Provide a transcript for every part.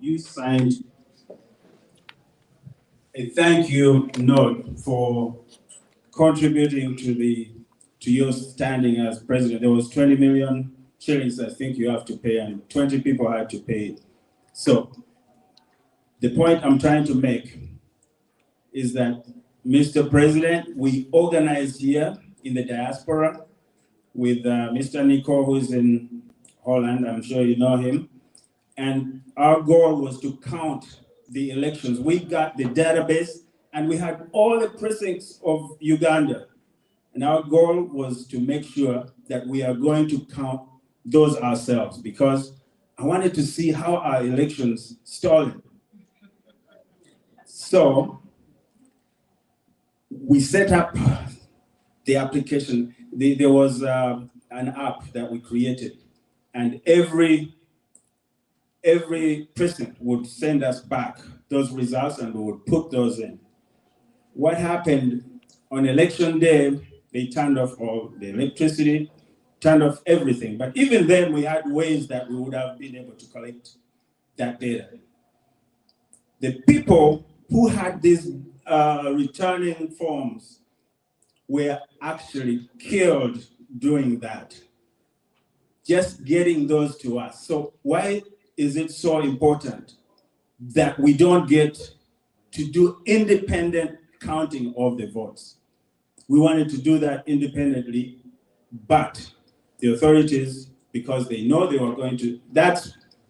you signed a thank you note for contributing to your standing as president. There was 20 million shillings I think you have to pay, and 20 people had to pay it. So the point I'm trying to make is that, Mr. President, we organized here in the diaspora with Mr. Nico, who's in Holland. I'm sure you know him. And our goal was to count the elections. We got the database and we had all the precincts of Uganda. And our goal was to make sure that we are going to count those ourselves, because I wanted to see how our elections stolen. So we set up the application. There was an app that we created, and every precinct would send us back those results and we would put those in. What happened on election day, they turned off all the electricity, turned off everything. But even then, we had ways that we would have been able to collect that data. The people who had these returning forms were actually killed doing that, just getting those to us. So why is it so important that we don't get to do independent counting of the votes? We wanted to do that independently, but the authorities, because they know they were going to,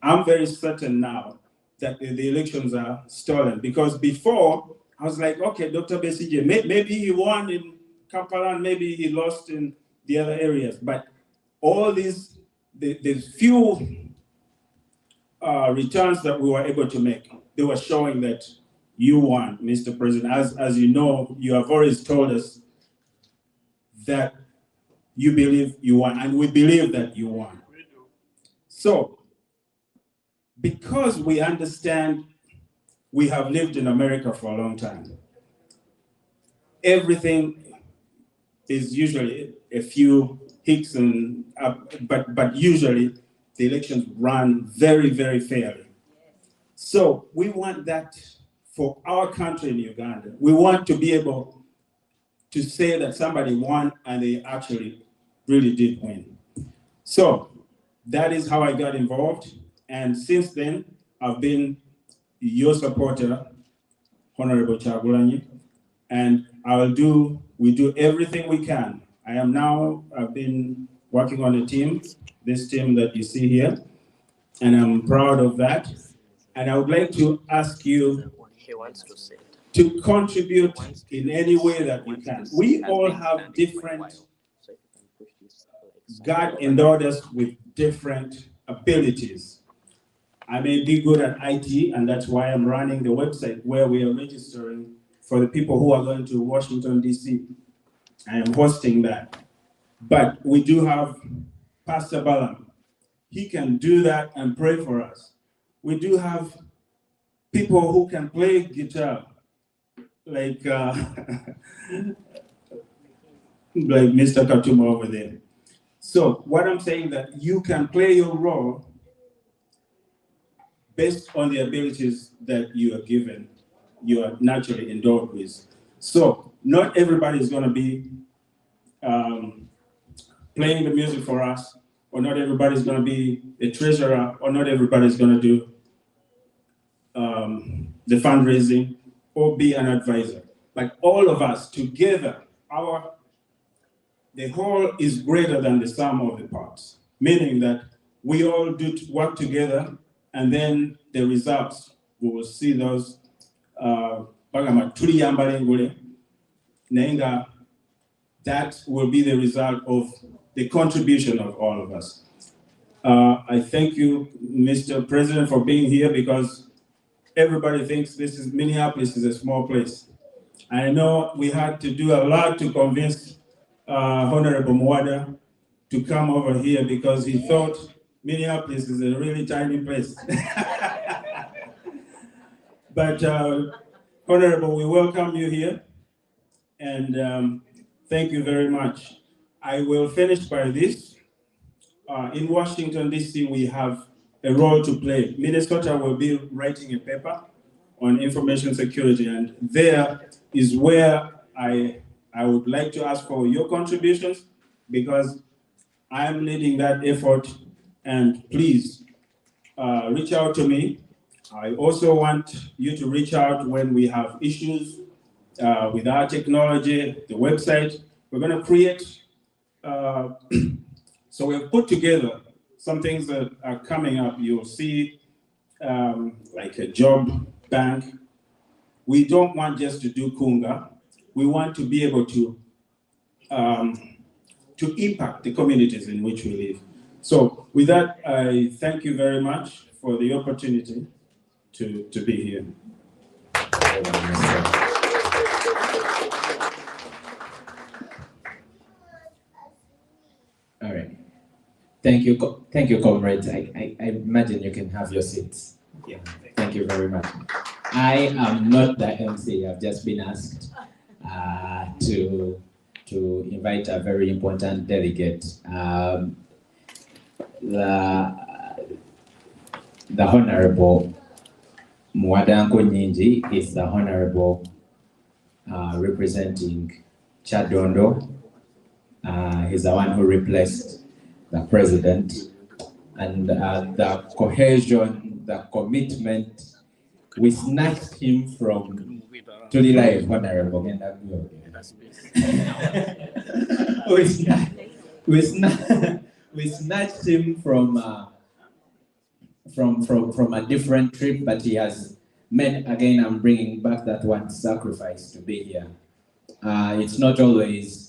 I'm very certain now that the elections are stolen. Because before, I was like, okay, Dr. Besigye, maybe he won in Kampala and maybe he lost in the other areas. But all these, the few returns that we were able to make, they were showing that you won, Mr. President. As you know, you have always told us that you believe you won, and we believe that you won. So, because we understand we have lived in America for a long time, everything is usually a few hicks and but usually the elections run very, very fairly. So we want that for our country in Uganda. We want to be able to say that somebody won and they actually really did win. So that is how I got involved. And since then, I've been your supporter, Hon Robert Kyagulanyi, and we do everything we can. I've been working on a team, this team that you see here, and I'm proud of that. And I would like to ask you to contribute in any way that you can. We all have different, God endowed us with different abilities. I may be good at IT, and that's why I'm running the website where we are registering for the people who are going to Washington, D.C. I am hosting that. But we do have Pastor Balaam. He can do that and pray for us. We do have people who can play guitar, like Mr. Katuma over there. So what I'm saying that you can play your role based on the abilities that you are given, you are naturally endowed with. So not everybody is going to be playing the music for us, or not everybody is going to be a treasurer, or not everybody is going to do the fundraising or be an advisor. Like all of us together, the whole is greater than the sum of the parts, meaning that we all do work together, and then the results, we will see those that will be the result of the contribution of all of us. I thank you, Mr. President, for being here, because everybody thinks Minneapolis is a small place. I know we had to do a lot to convince Honorable Mwada to come over here, because he thought Minneapolis is a really tiny place. But Honorable, we welcome you here, and thank you very much. I will finish by this. In Washington, D.C., we have a role to play. Minnesota will be writing a paper on information security, and there is where I would like to ask for your contributions, because I am leading that effort, and please reach out to me. I also want you to reach out when we have issues with our technology, the website. We're going to create, so we've put together some things that are coming up. You'll see like a job bank. We don't want just to do Kunga. We want to be able to impact the communities in which we live. So with that, I thank you very much for the opportunity to be here. All right. Thank you, comrades. I imagine you can have your seats. Yeah. Thank you very much. I am not the MC. I've just been asked to invite a very important delegate. The Honorable Kyagulanyi is the Honorable representing Chadondo. He's the one who replaced the president, and the cohesion, the commitment, we snatched him from Tulila Honorable. We snatched him from a different trip, but he has made, again, I'm bringing back that one, sacrifice to be here. It's not always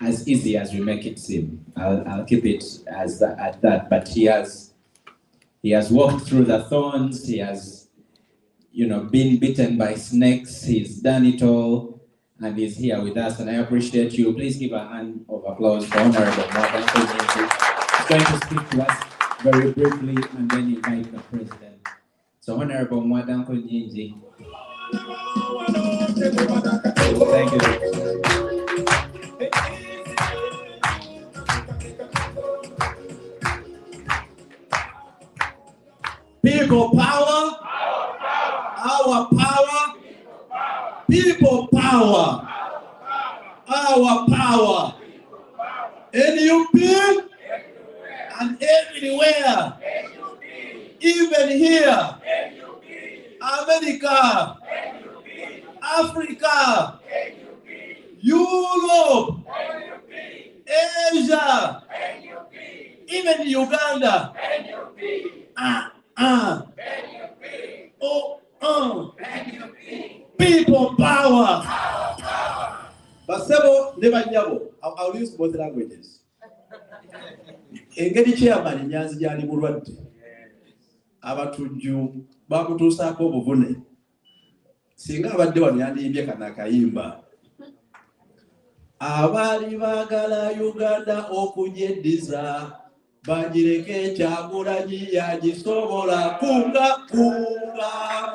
as easy as we make it seem. I'll keep it as at that. But he has walked through the thorns. He has, been bitten by snakes. He's done it all, and he's here with us. And I appreciate you. Please give a hand of applause for Honorable Kyagulanyi. He's going to speak to us very briefly, and then invite the president. So, Honorable Kyagulanyi. Thank you. People power, our power, people power, our power, NUP and everywhere, even here, America, Africa, Europe, Asia, even Uganda. People power. Basebo nebanyabo. I'll use both languages. Engeri chairman nyanzi jali mulwadde. Abatujju bakutuusaako obuvune. Singa abadde wano yandiyimbye kana akayimba. Abaali baagala Uganda okugyeddiza. Bajireke Kyagulanyi yagisobola kunga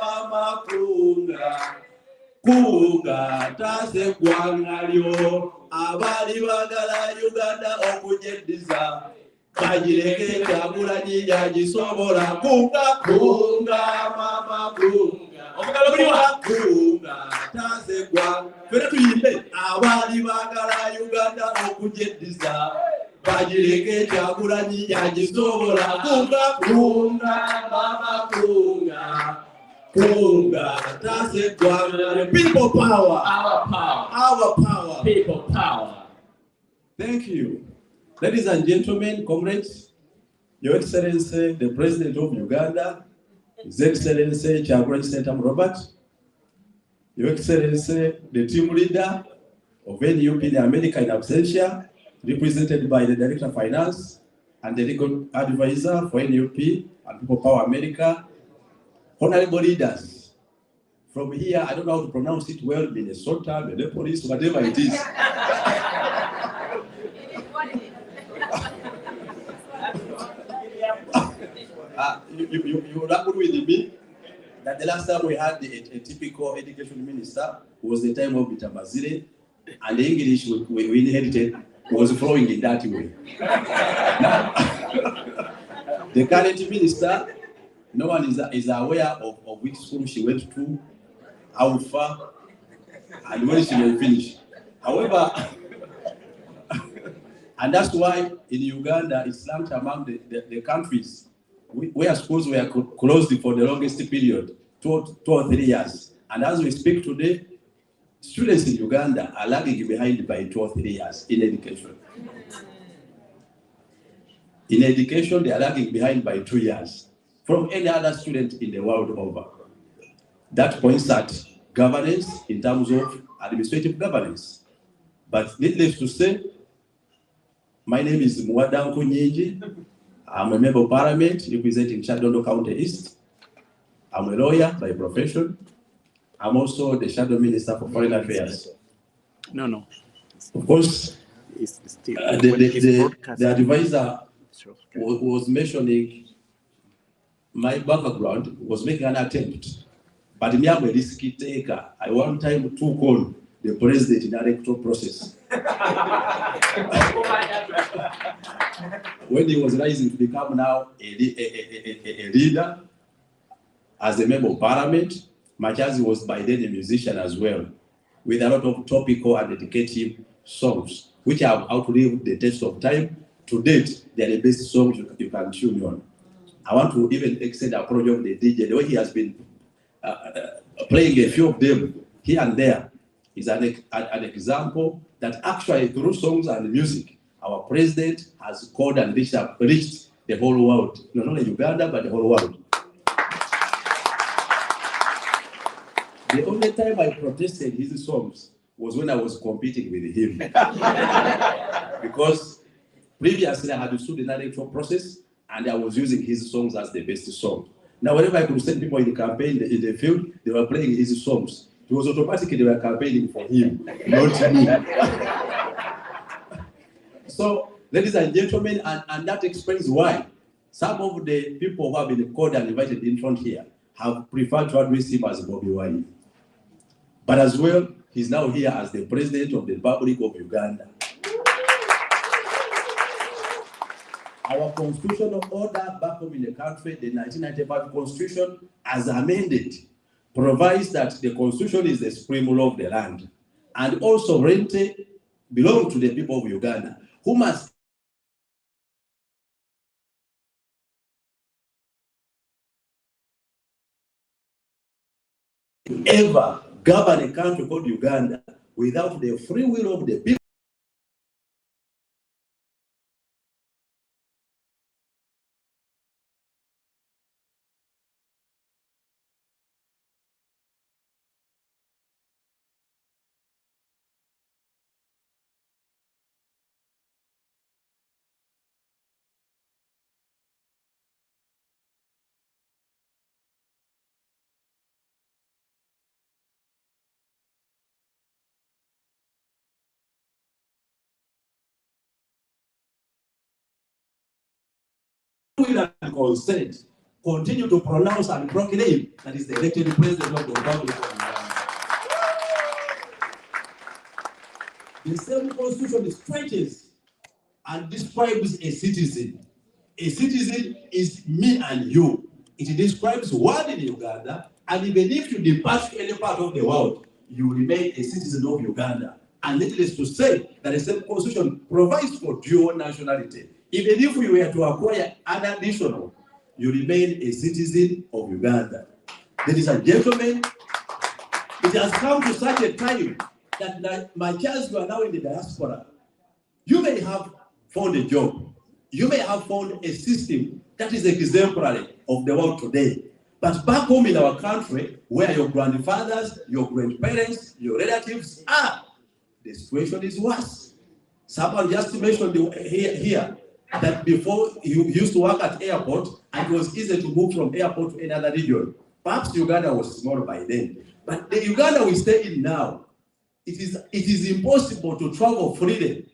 mama kunga tase gwanga lyo abali bagala Uganda okugyeddiza bajireke Kyagulanyi yagisobola kunga mama kunga tase gwanga fere tuyimbe abali bagala Uganda okugyeddiza Bajireke Kyagulanyi yagisobola kunga mama kunga tase gwanga. People power, our power, people power. Thank you, ladies and gentlemen, comrades, Your Excellency the President of Uganda, His Excellency Kyagulanyi Hon Robert, Your Excellency the team leader of NUP in America in absentia, represented by the Director of Finance and the Legal Advisor for NUP and People Power America, honorable leaders from here, I don't know how to pronounce it well, Minnesota, Minneapolis, whatever it is. You agree with me that the last time we had a typical education minister was the time of Bitamazire, and the English we inherited was flowing in that way. Now, the current minister No one is aware of which school she went to, how far, and when she will finish. However, and that's why in Uganda, it's ranked among the countries where schools were closed for the longest period, 2 or 3 years. And as we speak today, students in Uganda are lagging behind by 2 or 3 years in education. In education, they are lagging behind by 2 years from any other student in the world over. That points at governance in terms of administrative governance. But needless to say, my name is Mwadanko Nyingi. I'm a member of parliament representing Shadondo County East. I'm a lawyer by profession. I'm also the Shadow Minister for Foreign Affairs. No. Of course, the advisor was mentioning my background, was making an attempt. But me, I'm a risk taker. I one time took on the president in the electoral process. When he was rising to become now a leader, as a member of parliament, Machazi was by then a musician as well, with a lot of topical and dedicative songs, which have outlived the test of time. To date, they are the best songs you can tune on. I want to even extend the approach of the DJ. The way he has been playing a few of them here and there is an example that actually through songs and music, our president has called and reached the whole world, not only Uganda, but the whole world. The only time I protested his songs was when I was competing with him. Because previously I had stood in an electoral process and I was using his songs as the best song. Now, whenever I could send people in the campaign, in the field, they were playing his songs. It was automatically they were campaigning for him, not me. So, ladies and gentlemen, and that explains why some of the people who have been called and invited in front here have preferred to address him as Bobi Wine. But as well, he's now here as the President of the Republic of Uganda. Our constitutional order back home in the country, the 1995 Constitution, as amended, provides that the Constitution is the supreme law of the land. And also sovereignty belongs to the people of Uganda, who must ever govern a country called Uganda without the free will of the people. Will and consent continue to pronounce and proclaim that is the elected president of the Republic of Uganda. The same constitution stretches and describes a citizen. A citizen is me and you. It describes one in Uganda, and even if you depart to any part of the world, you remain a citizen of Uganda. And needless to say that the same constitution provides for dual nationality. Even if you were to acquire an additional, you remain a citizen of Uganda. Ladies and gentlemen, it has come to such a time that my child, you are now in the diaspora. You may have found a job. You may have found a system that is exemplary of the world today. But back home in our country, where your grandfathers, your grandparents, your relatives are, the situation is worse. Someone just mentioned here that before you used to work at airport, and it was easy to move from airport to another region. Perhaps Uganda was small by then. But the Uganda we stay in now, it is impossible to travel freely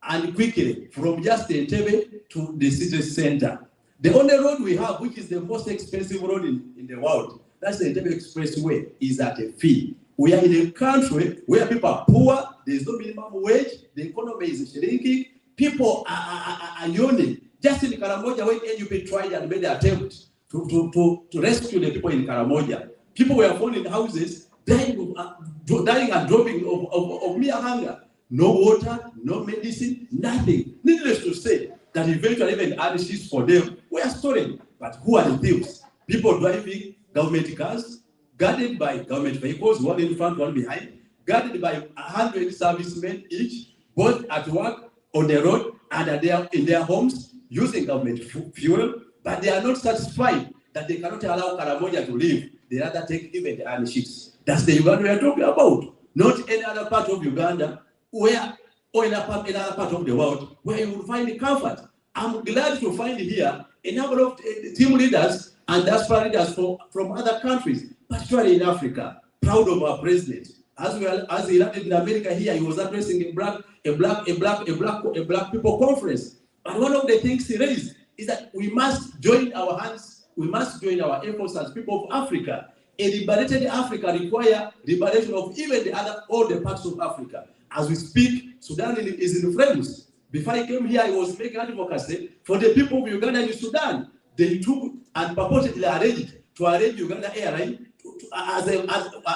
and quickly from just Entebbe to the city center. The only road we have, which is the most expensive road in the world, that's the Entebbe Expressway, is at a fee. We are in a country where people are poor, there is no minimum wage, the economy is shrinking, people are yawning. Just in Karamoja, when NUP tried and made the attempt to rescue the people in Karamoja. People were found in houses, dying and dropping of mere hunger. No water, no medicine, nothing. Needless to say, that eventually even RCs for them were stolen. But who are the thieves? People driving government cars, guarded by government vehicles, one in front, one behind, guarded by 100 servicemen each, both at work, on the road, and in their homes, using government fuel. But they are not satisfied that they cannot allow Karamoja to live. They rather take even the RCs. That's the Uganda we are talking about. Not any other part of Uganda where, or in another part of the world where you will find comfort. I'm glad to find here a number of team leaders and diaspora leaders from other countries, particularly in Africa, proud of our president. As he landed in America here, he was addressing a black people conference. And one of the things he raised is that we must join our hands, we must join our efforts as people of Africa. A liberated Africa requires liberation of even all the parts of Africa. As we speak, Sudan is in flames. Before I came here, I was making advocacy for the people of Uganda and Sudan. They took and purportedly arranged Uganda Airline as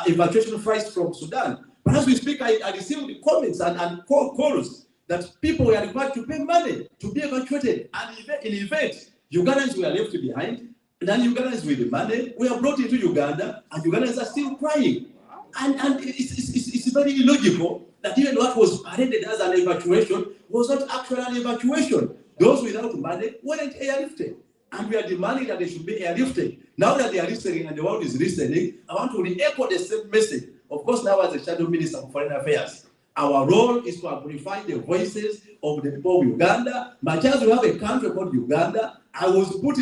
evacuation flights from Sudan. But as we speak, I received the comments and calls that people were required to pay money to be evacuated. And in event, Ugandans were left behind. And then Ugandans with the money were brought into Uganda, and Ugandans are still crying. And it's very illogical that even what was paraded as an evacuation was not actually an evacuation. Those without money weren't airlifted. And we are demanding that they should be airlifted. Now that they are listening and the world is listening, I want to re-echo the same message. Of course, now as the Shadow Minister of Foreign Affairs, our role is to amplify the voices of the people of Uganda. Much as we have a country called Uganda, I was put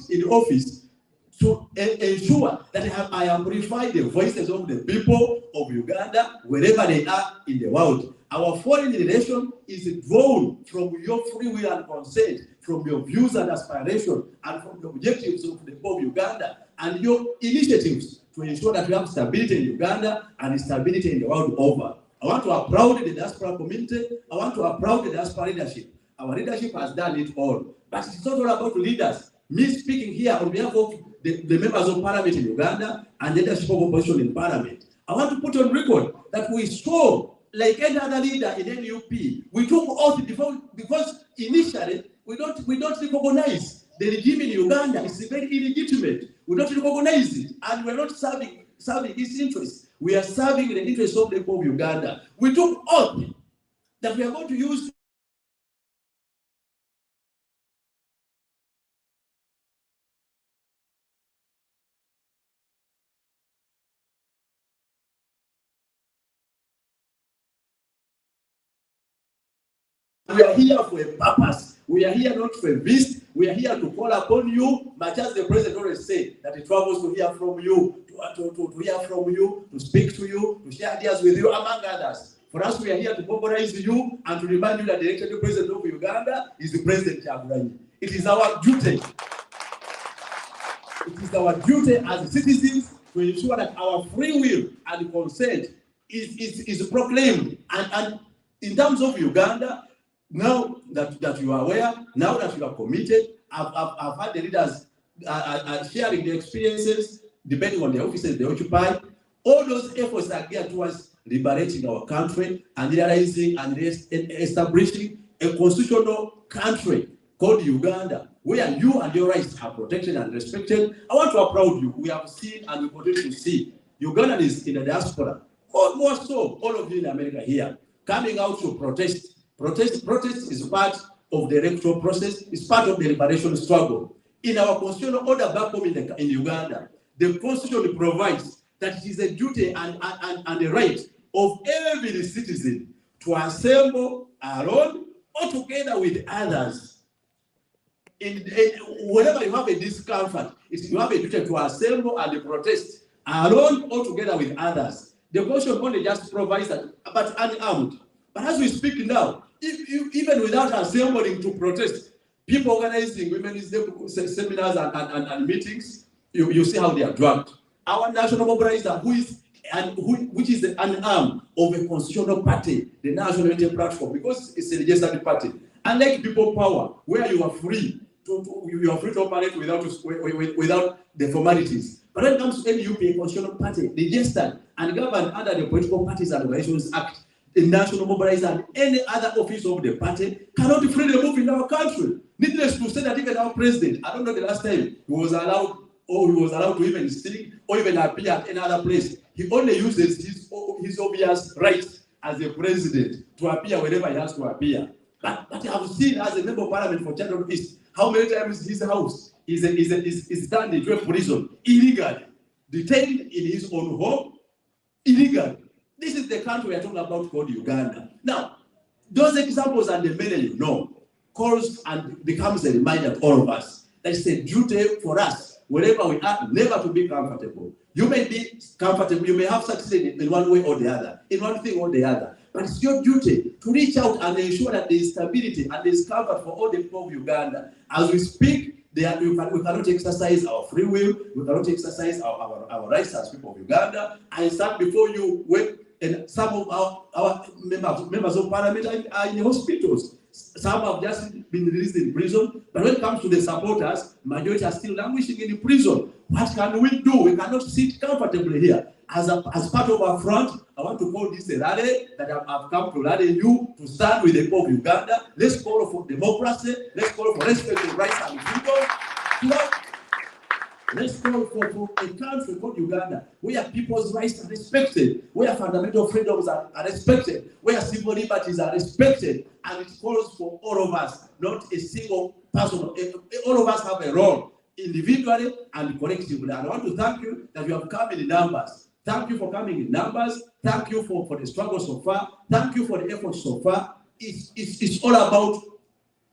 in office to ensure that I amplify the voices of the people of Uganda wherever they are in the world. Our foreign relation is drawn from your free will and consent, from your views and aspirations, and from the objectives of the people of Uganda and your initiatives to ensure that we have stability in Uganda and stability in the world over. I want to applaud the diaspora community. I want to applaud the diaspora leadership. Our leadership has done it all. But it's not all about leaders. Me speaking here on behalf of the members of parliament in Uganda and the leadership of opposition in parliament, I want to put on record that we saw, like any other leader in NUP, we took oath because initially we don't recognize the regime in Uganda. It's very illegitimate. We don't recognize it, and we're not serving its interests. We are serving the interests of the people of Uganda. We took oath that we are going to use we are here for a purpose. We are here not for a beast. We are here to call upon you, much as the president always said, that he travels to hear from you, to hear from you, to speak to you, to share ideas with you, among others. For us, we are here to mobilize you and to remind you that the elected president of Uganda is the President Kyagulanyi. It is our duty. It is our duty as citizens to ensure that our free will and consent is proclaimed. And in terms of Uganda, now that you are aware, now that you are committed, I've had the leaders sharing their experiences, depending on the offices they occupy. All those efforts are geared towards liberating our country and realizing and establishing a constitutional country called Uganda, where you and your rights are protected and respected. I want to applaud you. We have seen and we continue to see Ugandans in the diaspora, more so all of you in America here, coming out to protest. Protest is part of the electoral process, it's part of the liberation struggle. In our constitutional order back home in Uganda, the constitution provides that it is a duty and a right of every citizen to assemble alone or together with others. Whenever you have a discomfort, you have a duty to assemble and protest alone or together with others. The constitution only just provides that, but unarmed. But as we speak now, even without assembling to protest, people organizing women's seminars and meetings, you see how they are dragged. Our national mobilizer, which is an arm of a constitutional party, the National Unity Platform, because it's a legislative party. Unlike People Power, where you are free you are free to operate without the formalities. But when it comes to NUP, a constitutional party, registered and governed under the Political Parties and Organizations Act, the National Mobilizer, and any other office of the party cannot freely move in our country. Needless to say that even our president, I don't know the last time he was allowed to even speak or even appear at any other place. He only uses his obvious right as a president to appear wherever he has to appear. But I've seen as a member of parliament for Channel East how many times his house is turned into a prison illegally, detained in his own home illegally. This is the country we are talking about called Uganda. Now, those examples and the many you know calls and becomes a reminder to all of us that it's a duty for us, wherever we are, never to be comfortable. You may be comfortable, you may have succeeded in one way or the other, in one thing or the other, but it's your duty to reach out and ensure that there is stability and there is comfort for all the people of Uganda. As we speak, we cannot exercise our free will, we cannot exercise our rights as people of Uganda. I stand before you with and some of our members of parliament are in hospitals. Some have just been released in prison. But when it comes to the supporters, majority are still languishing in the prison. What can we do? We cannot sit comfortably here. As part of our front, I want to call this a rally that I've come to rally you to stand with the people of Uganda. Let's call for democracy. Let's call for respect for rights and freedom. Let's call for a country called Uganda, where people's rights are respected, where fundamental freedoms are respected, where civil liberties are respected, and it calls for all of us, not a single person. All of us have a role, individually and collectively. And I want to thank you that you have come in numbers. Thank you for coming in numbers. Thank you for the struggle so far. Thank you for the effort so far. It's all about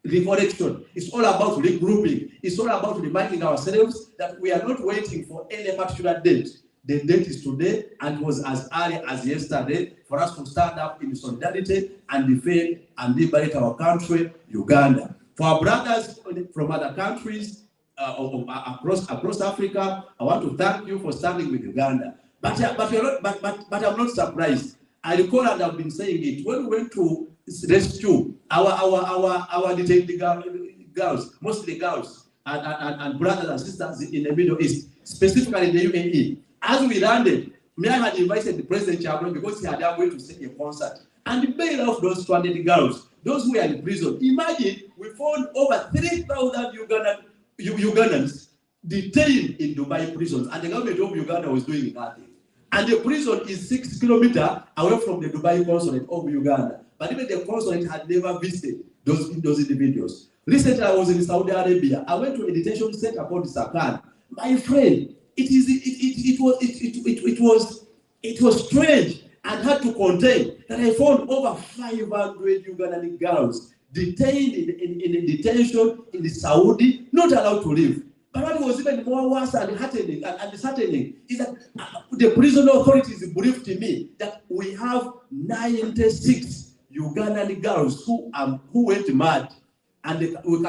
recollection. It's all about regrouping. It's all about reminding ourselves that we are not waiting for any particular date. The date is today, and it was as early as yesterday for us to stand up in solidarity and defend and liberate our country, Uganda. For our brothers from other countries across Africa, I want to thank you for standing with Uganda. But I'm not surprised. I recall, and I've been saying it, when we went to rescue our detained girls, mostly girls, and brothers and sisters in the Middle East, specifically in the UAE. As we landed, Mia had invited the President Kyagulanyi because he had going to sing a concert. And the bail of those stranded girls, those who were in prison. Imagine, we found over 3,000 Ugandans detained in Dubai prisons, and the government of Uganda was doing nothing. And the prison is 6 kilometers away from the Dubai consulate of Uganda. But even the consulate had never visited those individuals. Recently, I was in Saudi Arabia. I went to a detention center called Sakan. My friend, it was strange and hard to contain that I found over 500 Ugandan girls detained in detention in Saudi, not allowed to leave. But what was even more worse and disheartening is that the prison authorities briefed me that we have 96 Ugandan girls who went mad, and we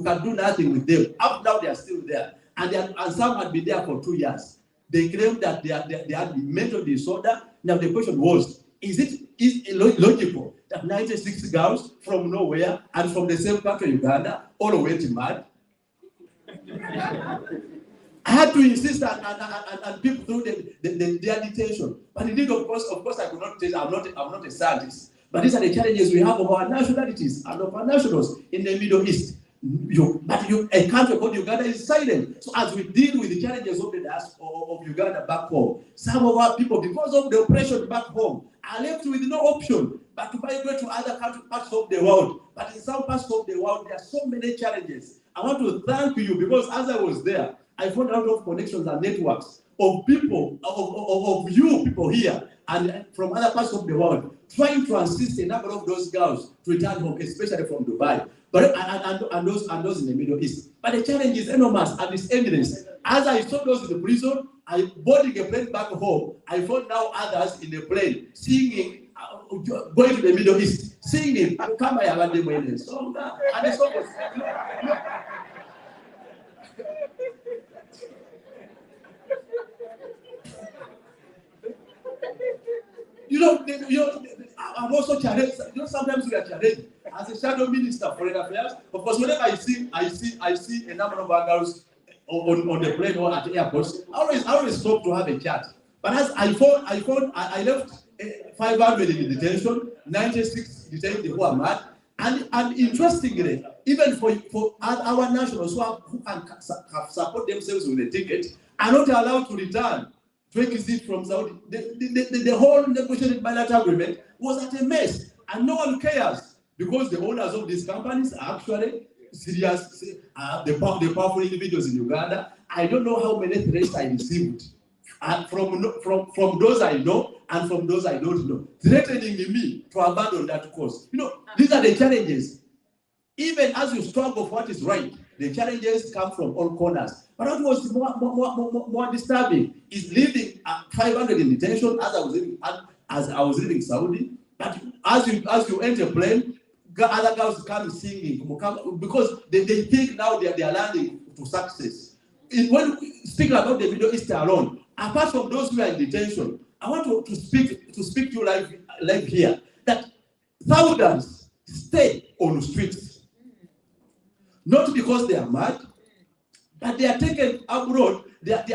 can do nothing with them. Up now they are still there, and some had been there for 2 years. They claimed that they had mental disorder. Now the question was, is it logical that 96 girls from nowhere and from the same country, Uganda, all went mad? I had to insist and people through their detention. But indeed, of course, I could not tell. I'm not a scientist. But these are the challenges we have of our nationalities and of our nationals in the Middle East. A country called Uganda is silent. So as we deal with the challenges of the of Uganda back home, some of our people, because of the oppression back home, are left with no option but to migrate to other parts of the world. But in some parts of the world, there are so many challenges. I want to thank you because as I was there, I found a lot of connections and networks of people, of you people here and from other parts of the world, trying to assist a number of those girls to return home, especially from Dubai, but and those in the Middle East. But the challenge is enormous and it's evidence. As I saw those in the prison, I boarding a plane back home. I found now others in the plane singing, going to the Middle East, singing, "Come here, and the song was. I'm also challenged. Sometimes we are challenged as a shadow minister for foreign affairs. Of course, whenever I see a number of our girls on the plane or at the airports, I always stop to have a chat. But as I left 500 in detention, 96 detained who are mad. And interestingly, even for our nationals who have support themselves with a ticket, are not allowed to return to exit from Saudi. The whole negotiated bilateral agreement was at a mess, and no one cares because the owners of these companies are actually serious. The powerful individuals in Uganda. I don't know how many threats I received from those I know and from those I don't know, threatening me to abandon that course. These are the challenges. Even as you struggle for what is right, the challenges come from all corners. But what was more disturbing is leaving 500 in detention as I was leaving Saudi. But as you enter a plane, other girls come singing because they think now they are learning to success. When speaking about the Middle East alone, apart from those who are in detention, I want to speak to you live here that thousands stay on the streets, not because they are mad, but they are taken abroad. They are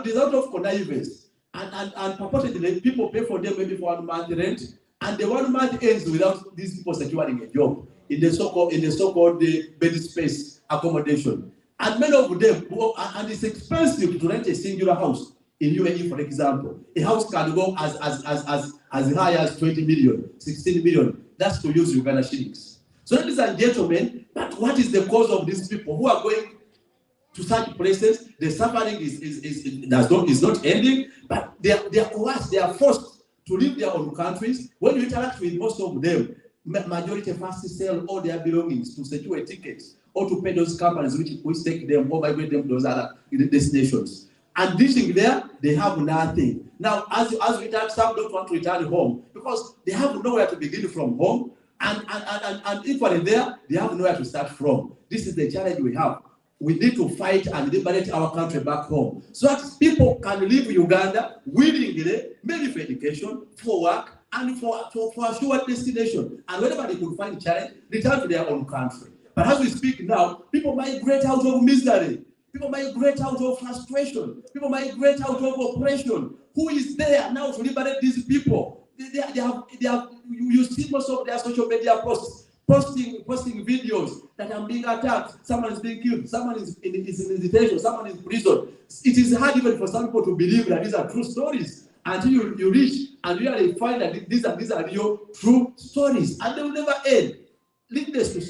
result of connivance, and purportedly people pay for them maybe for 1 month rent, and the 1 month ends without these people securing a job in the so-called bed space accommodation. And many of them, and it's expensive to rent a singular house in UAE, for example. A house can go as high as 20 million, 16 million. That's to use Uganda shillings. So, ladies and gentlemen, but what is the cause of these people who are going to such places? The suffering is not ending, but they are coerced, they are forced to leave their own countries. When you interact with most of them, majority first sell all their belongings to secure tickets or to pay those companies which take them or migrate them to those other destinations. And reaching there, they have nothing. Now, as we return, some don't want to return home because they have nowhere to begin from home, and equally there, they have nowhere to start from. This is the challenge we have. We need to fight and liberate our country back home so that people can leave Uganda willingly, maybe for education, for work, and for a sure destination. And whenever they could find challenge, return to their own country. But as we speak now, people migrate out of misery. People migrate out of frustration. People migrate out of oppression. Who is there now to liberate these people? They have, you see most of their social media posts, posting videos that are being attacked. Someone is being killed. Someone is in detention. Someone is in prison. It is hard even for some people to believe that these are true stories until you reach and really find that these are real true stories, and they will never end.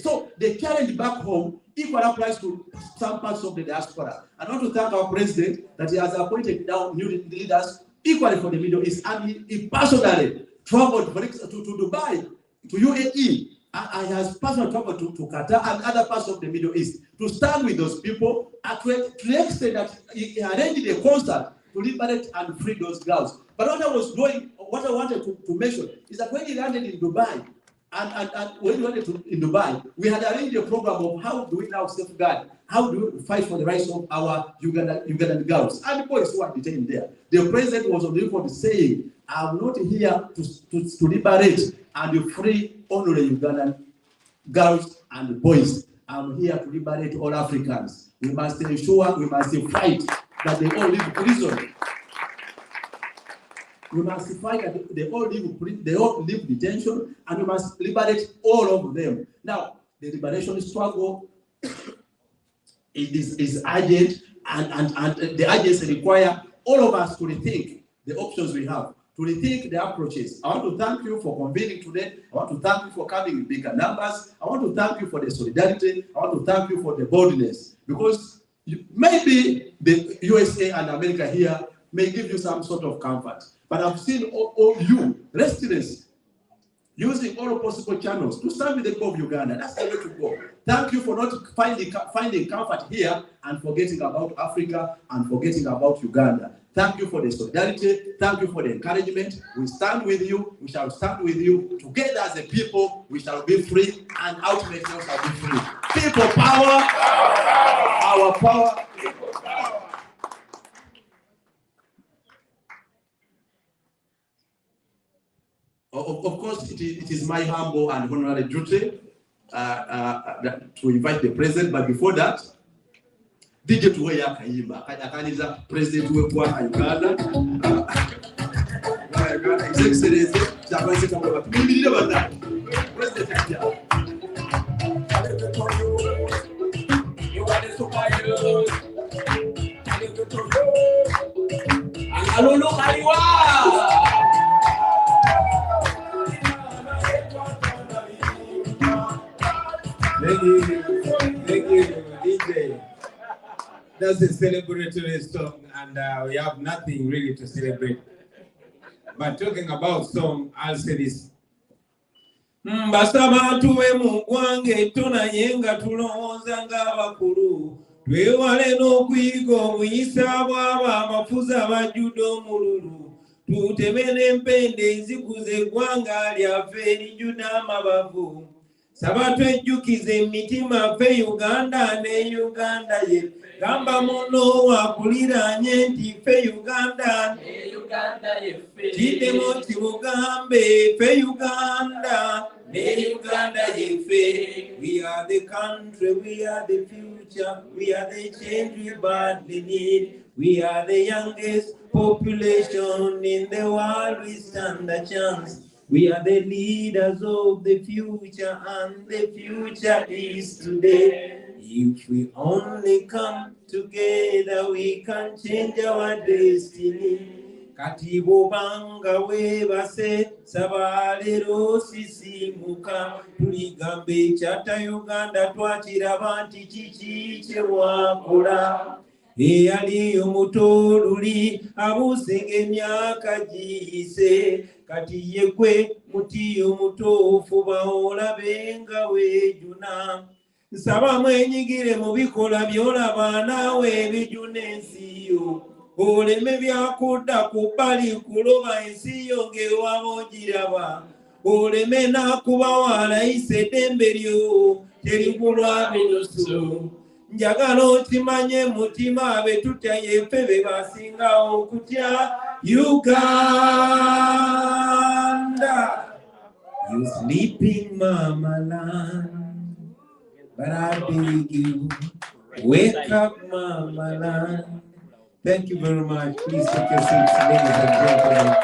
So the challenge back home equally applies to some parts of the diaspora. I want to thank our president that he has appointed now new leaders equally for the Middle East, and he personally traveled to Dubai, to UAE, and he has personally traveled to Qatar and other parts of the Middle East to stand with those people to the extent that he arranged a concert to liberate and free those girls. But what I wanted to mention is that when he landed in Dubai, and when we went in Dubai, we had arranged a program of how do we now safeguard, how do we fight for the rights of our Ugandan girls and boys who are detained there. The president was on the record saying, I'm not here to liberate and free only Ugandan girls and boys. I'm here to liberate all Africans. We must ensure, we must fight that they all live prison. We must fight that they all live detention, and we must liberate all of them. Now, the liberation struggle is urgent, and the urgency require all of us to rethink the options we have, to rethink the approaches. I want to thank you for convening today. I want to thank you for coming in bigger numbers. I want to thank you for the solidarity. I want to thank you for the boldness, because maybe the USA and America here may give you some sort of comfort. But I've seen all you restless using all possible channels to stand with the people of Uganda. That's the way to go. Thank you for not finding comfort here and forgetting about Africa and forgetting about Uganda. Thank you for the solidarity. Thank you for the encouragement. We stand with you. We shall stand with you. Together as a people, we shall be free, and ultimately we shall be free. People power, our power. Of course, it is my humble and honorary duty to invite the president, but before that, DJ tuwe ya kayimba akaniza president w'ekwa Uganda His Excellency Kyagulanyi kama tumimirire banda president ya alolo kaliwa Thank you, DJ. That's a celebratory song, and we have nothing really to celebrate. But talking about song, I'll say this. Mbasaba tuwe mugwange tunayenga tulowooza ng'abakulu twewale n'okuyiga omuyisa bw'abo amafuza abajjudde omululu tuteme n'empende ezikuza eggwanga lyaffe erijjudde amabavu saba twejjukize emitima ffe Uganda ne Uganda ye gamba muno wakuliranye nti ffe Uganda ne Uganda yeffe kiddemu kimugambe ffe Uganda ne Uganda yeffe. We are the country, we are the future, we are the change we badly need. We are the youngest population in the world, we stand a chance. We are the leaders of the future, and the future is today. If we only come together, we can change our destiny. Katibo banga webase sabalero sisimuka tuligambe chata Uganda twakiraba nti kiki kye wakola eyali omutoluli abusenga emyaka giyise kati yekwe muti omutuufu baolabenga wejuna nsaba mwenyigire mu bikola byolaba naawe ebijuna ensi yo oleme byakudda ku bbali kuloba ensi yo ng'ewaba ogiraba oleme n'akuba walayisa eddembe lyo terigulwa binusu njagala okimanye mutima be tutya yeffe be basingawo okutya Uganda. You sleeping mama land, but I beg you, wake up mama land. Thank you very much. Please take your seats, ladies and gentlemen.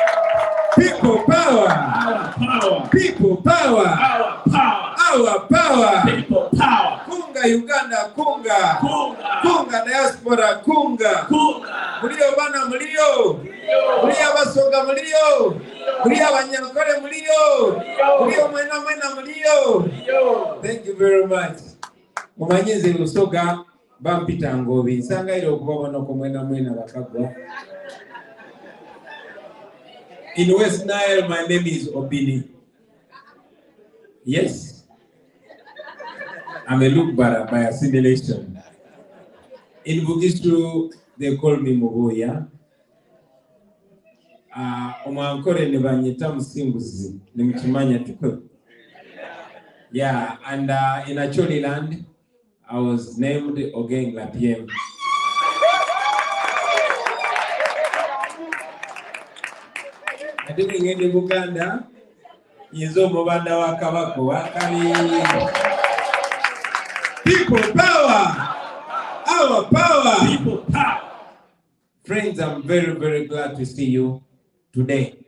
People power. Our power. People power. Our power. Our power. People power. Kunga Uganda, kunga. Kunga. Kunga diaspora, kunga. Kunga. Mulio bana mulio. Mulio basoga mulio. Mulio abanyankole mulio. Mulio mwena mulio. Thank you very much. Mumanyeze lusoga. Bampita ngobi nsanga ile okubabona ko mwena bakagwa. In West Nile, my name is Obini. Yes, I'm a Lukbara by assimilation. In Bugishu, they call me Mugoya. Omankore ne banyita musimbuzi ne mukimanya tukwe. Yeah, and in Acholi land, I was named Ogeng Lapiem. I think in Uganda, Yizo Mobanda Wakabako Wakali. People power! Our power! People power! Friends, I'm very, very glad to see you today.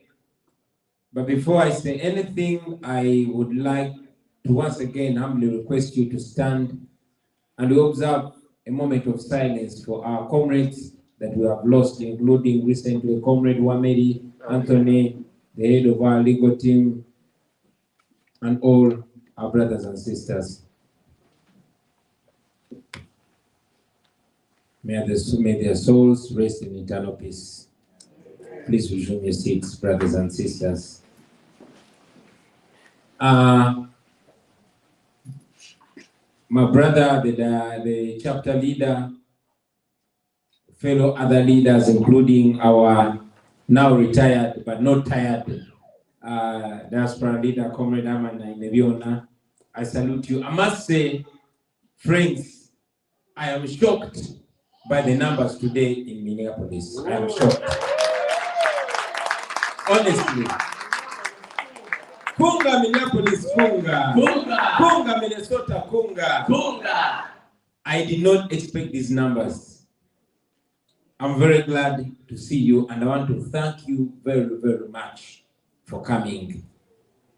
But before I say anything, I would like to once again humbly request you to stand and we observe a moment of silence for our comrades that we have lost, including recently Comrade Wameri Anthony, the head of our legal team, and all our brothers and sisters. May their souls rest in eternal peace. Please resume your seats, brothers and sisters. My brother, the chapter leader, fellow other leaders, including our now retired but not tired diaspora leader, Comrade Amanda Neviona, I salute you. I must say, friends, I am shocked by the numbers today in Minneapolis. I am shocked. Honestly, Kunga Minneapolis, Kunga. Kunga. Kunga Minnesota, Kunga. Kunga. I did not expect these numbers. I'm very glad to see you, and I want to thank you very, very much for coming.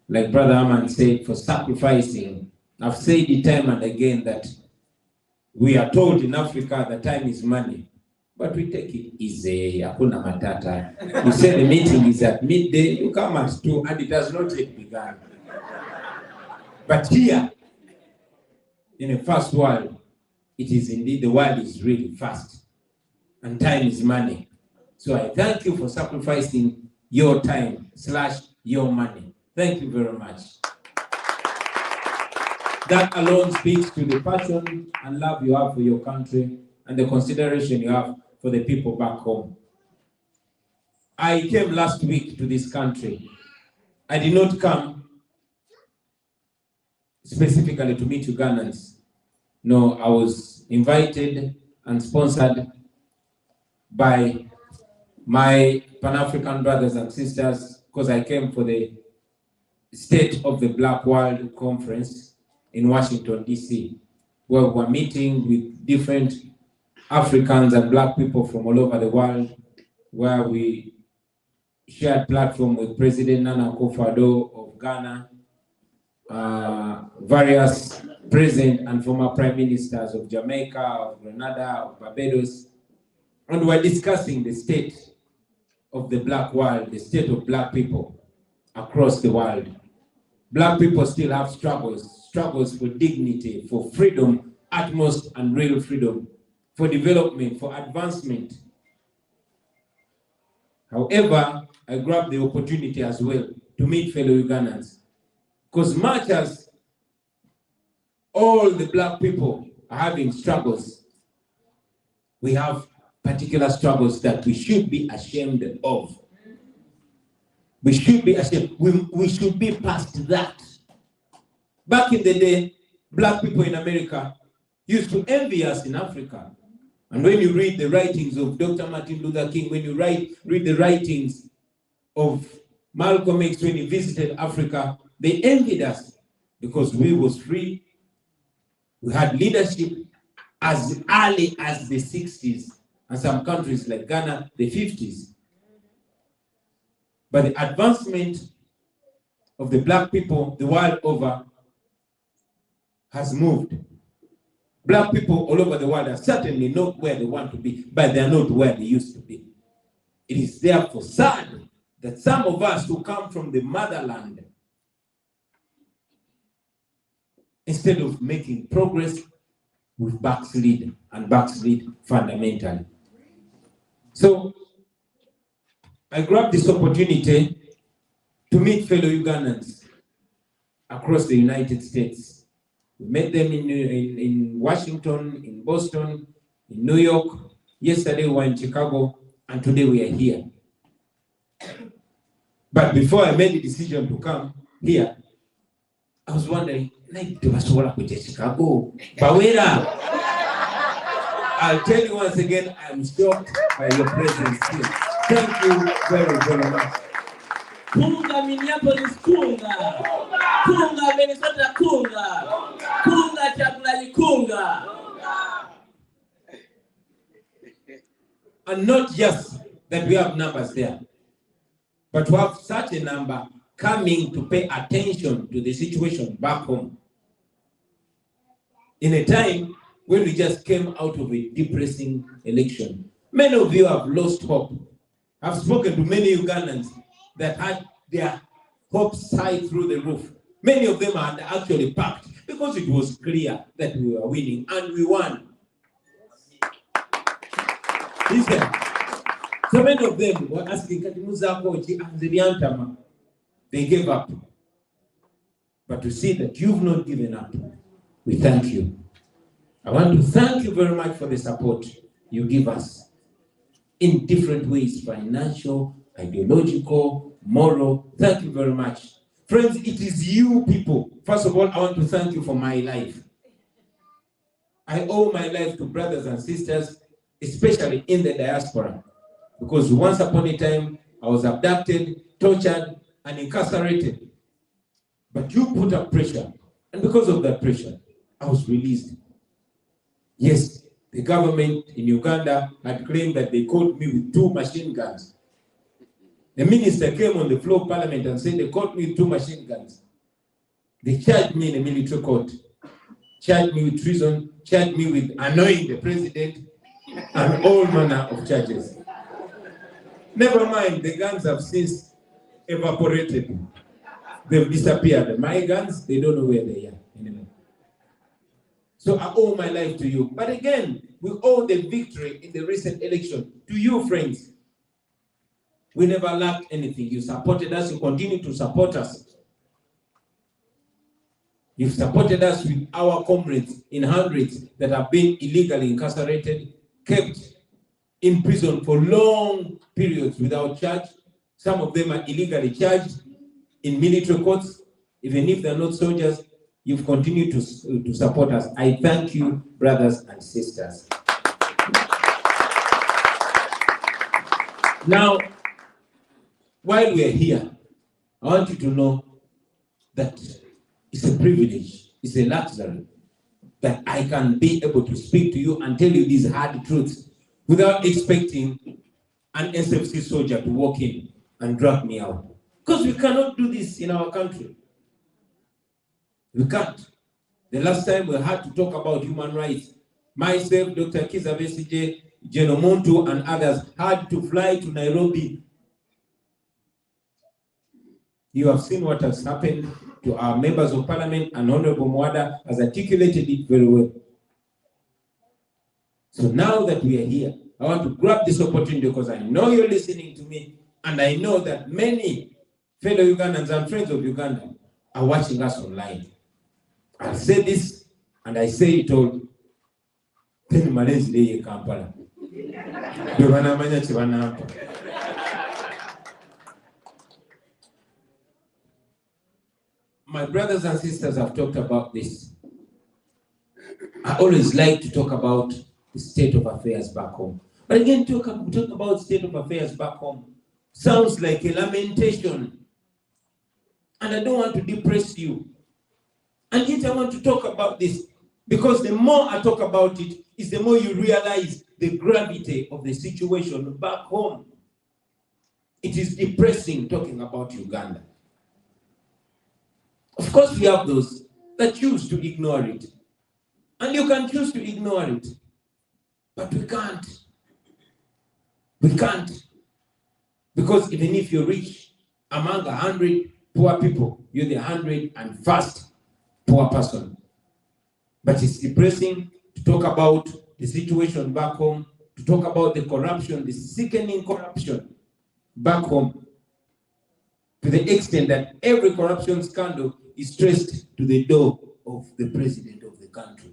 Like Brother Aman said, for sacrificing. I've said it time and again that we are told in Africa that time is money, but we take it easy. Hakuna matata. You say the meeting is at midday, you come at 2, and it has not yet begun. But here, in the first world, it is indeed, the world is really fast, and time is money. So I thank you for sacrificing your time / your money. Thank you very much. That alone speaks to the passion and love you have for your country and the consideration you have for the people back home. I came last week to this country. I did not come specifically to meet Ugandans. No, I was invited and sponsored by my Pan-African brothers and sisters because I came for the State of the Black World Conference in Washington, D.C., where we were meeting with different Africans and Black people from all over the world, where we shared platform with President Nana Akufo-Addo of Ghana, various present and former prime ministers of Jamaica, of Grenada, of Barbados, and we're discussing the state of the Black world, the state of Black people across the world. Black people still have struggles for dignity, for freedom, utmost and real freedom, for development, for advancement. However, I grabbed the opportunity as well to meet fellow Ugandans, because much as all the Black people are having struggles, we have particular struggles that we should be ashamed of. We should be ashamed. We should be past that. Back in the day, Black people in America used to envy us in Africa. And when you read the writings of Dr. Martin Luther King, when you read the writings of Malcolm X when he visited Africa, they envied us because we was free. We had leadership as early as the 60s, and some countries like Ghana, the 50s. But the advancement of the Black people the world over has moved. Black people all over the world are certainly not where they want to be, but they are not where they used to be. It is therefore sad that some of us who come from the motherland, instead of making progress, we backslid fundamentally. So I grabbed this opportunity to meet fellow Ugandans across the United States. We met them in Washington, in Boston, in New York. Yesterday we were in Chicago, and today we are here. But before I made the decision to come here, I was wondering, Chicago, Bawera. I'll tell you once again, I'm shocked by your presence here. Thank you very, very much. Kunga Minneapolis, Kunga. Kunga Minnesota, Kunga. Kunga Kyagulanyi, Kunga. And not just that we have numbers there, but to have such a number coming to pay attention to the situation back home. In a time when we just came out of a depressing election. Many of you have lost hope. I've spoken to many Ugandans that had their hopes high through the roof. Many of them had actually packed because it was clear that we were winning, and we won. Listen, so many of them were asking, they gave up. But to see that you've not given up, we thank you. I want to thank you very much for the support you give us in different ways, financial, ideological, moral. Thank you very much. Friends, it is you people. First of all, I want to thank you for my life. I owe my life to brothers and sisters, especially in the diaspora, because once upon a time, I was abducted, tortured, and incarcerated. But you put up pressure, and because of that pressure, I was released. Yes, the government in Uganda had claimed that they caught me with 2 machine guns. The minister came on the floor of parliament and said they caught me with 2 machine guns. They charged me in a military court, charged me with treason, charged me with annoying the president, and all manner of charges. Never mind, the guns have since evaporated. They've disappeared. My guns, they don't know where they are anymore. So I owe my life to you. But again, we owe the victory in the recent election to you, friends. We never lacked anything. You supported us. You continue to support us. You've supported us with our comrades in hundreds that have been illegally incarcerated, kept in prison for long periods without charge. Some of them are illegally charged in military courts. Even if they're not soldiers, you've continued to support us. I thank you, brothers and sisters. Now, while we're here, I want you to know that it's a privilege, it's a luxury that I can be able to speak to you and tell you these hard truths without expecting an SFC soldier to walk in and drag me out. Because we cannot do this in our country. We can't. The last time we had to talk about human rights, myself, Dr. Kiza Besije, Jeno Muntu, and others had to fly to Nairobi. You have seen what has happened to our members of parliament, and Honorable Mwada has articulated it very well. So now that we are here, I want to grab this opportunity because I know you're listening to me, and I know that many fellow Ugandans and friends of Uganda are watching us online. I say this, and I say it all. Then Malaysia Day Kampala. My brothers and sisters have talked about this. I always like to talk about the state of affairs back home. But again, talk about state of affairs back home sounds like a lamentation. And I don't want to depress you. And yet I want to talk about this because the more I talk about it, is the more you realize the gravity of the situation back home. It is depressing talking about Uganda. Of course, we have those that choose to ignore it. And you can choose to ignore it. But we can't. We can't. Because even if you're rich, among 100 poor people, you're the 101st poor person. But it's depressing to talk about the situation back home, to talk about the corruption, the sickening corruption back home, to the extent that every corruption scandal is traced to the door of the president of the country.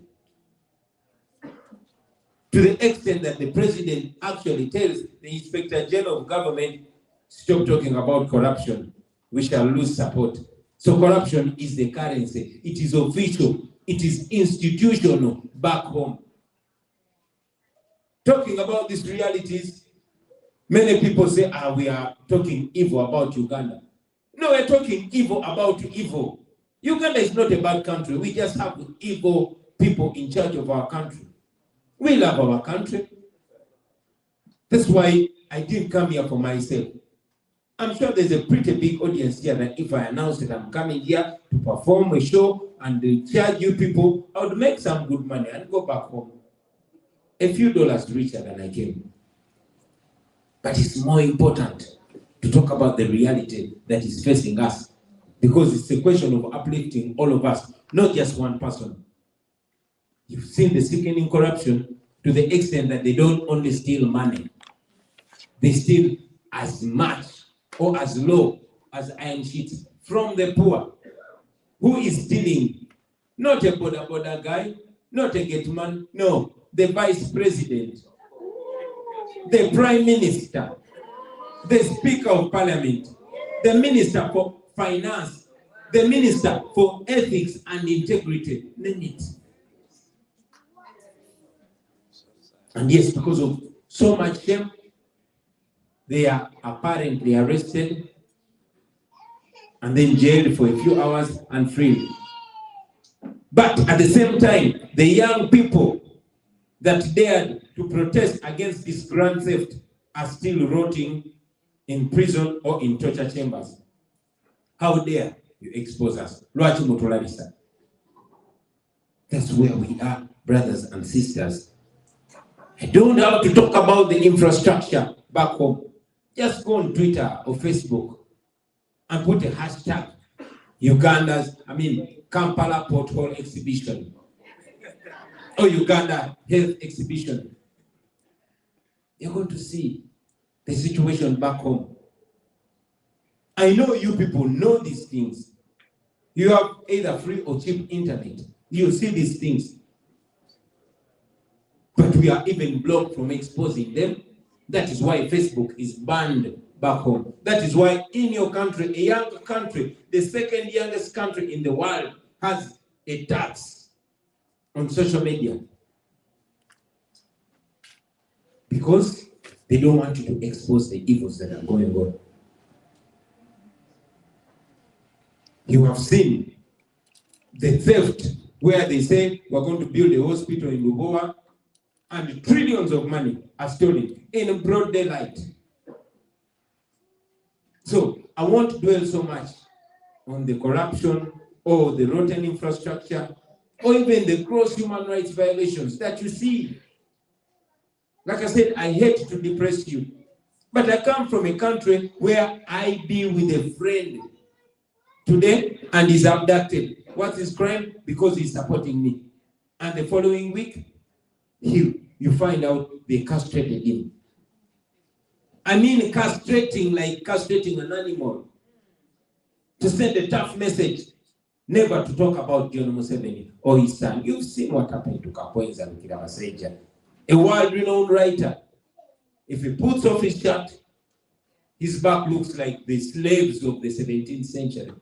To the extent that the president actually tells the Inspector General of Government, stop talking about corruption, we shall lose support. So corruption is the currency. It is official. It is institutional back home. Talking about these realities, many people say, we are talking evil about Uganda. No, we're talking evil about evil. Uganda is not a bad country. We just have evil people in charge of our country. We love our country. That's why I didn't come here for myself. I'm sure there's a pretty big audience here that if I announce that I'm coming here to perform a show and charge you people, I would make some good money and go back home a few dollars richer than I came. But it's more important to talk about the reality that is facing us, because it's a question of uplifting all of us, not just one person. You've seen the sickening corruption to the extent that they don't only steal money, they steal as much or as low as iron sheets from the poor. Who is stealing? Not a border guy, not a gate man, no, the vice president, the prime minister, the speaker of parliament, the minister for finance, the minister for ethics and integrity, name it. And yes, because of so much shame, they are apparently arrested. and then jailed for a few hours and freed. But at the same time, the young people that dared to protest against this grand theft are still rotting in prison or in torture chambers. How dare you expose us? Lwaki mutulabisa? That's where we are, brothers and sisters. I don't have to talk about the infrastructure back home. Just go on Twitter or Facebook and put a hashtag Kampala Pothole Exhibition or Uganda Health Exhibition. You're going to see the situation back home. I know you people know these things. You have either free or cheap internet. You see these things. But we are even blocked from exposing them. That is why Facebook is banned back home. That is why in your country, a young country, the second youngest country in the world, has a tax on social media. Because they don't want you to expose the evils that are going on. You have seen the theft where they say we're going to build a hospital in Lubowa and trillions of money are stolen in broad daylight. So I won't dwell so much on the corruption or the rotten infrastructure or even the gross human rights violations that you see. Like I said, I hate to depress you, but I come from a country where I deal with a friend today and he's abducted. What's his crime? Because he's supporting me. And the following week, you find out they castrated him. I mean castrating like castrating an animal. To send a tough message, never to talk about John Museveni or his son. You've seen what happened to Kapwenza Lukirabaseja, a world-renowned writer. If he puts off his shirt, his back looks like the slaves of the 17th century.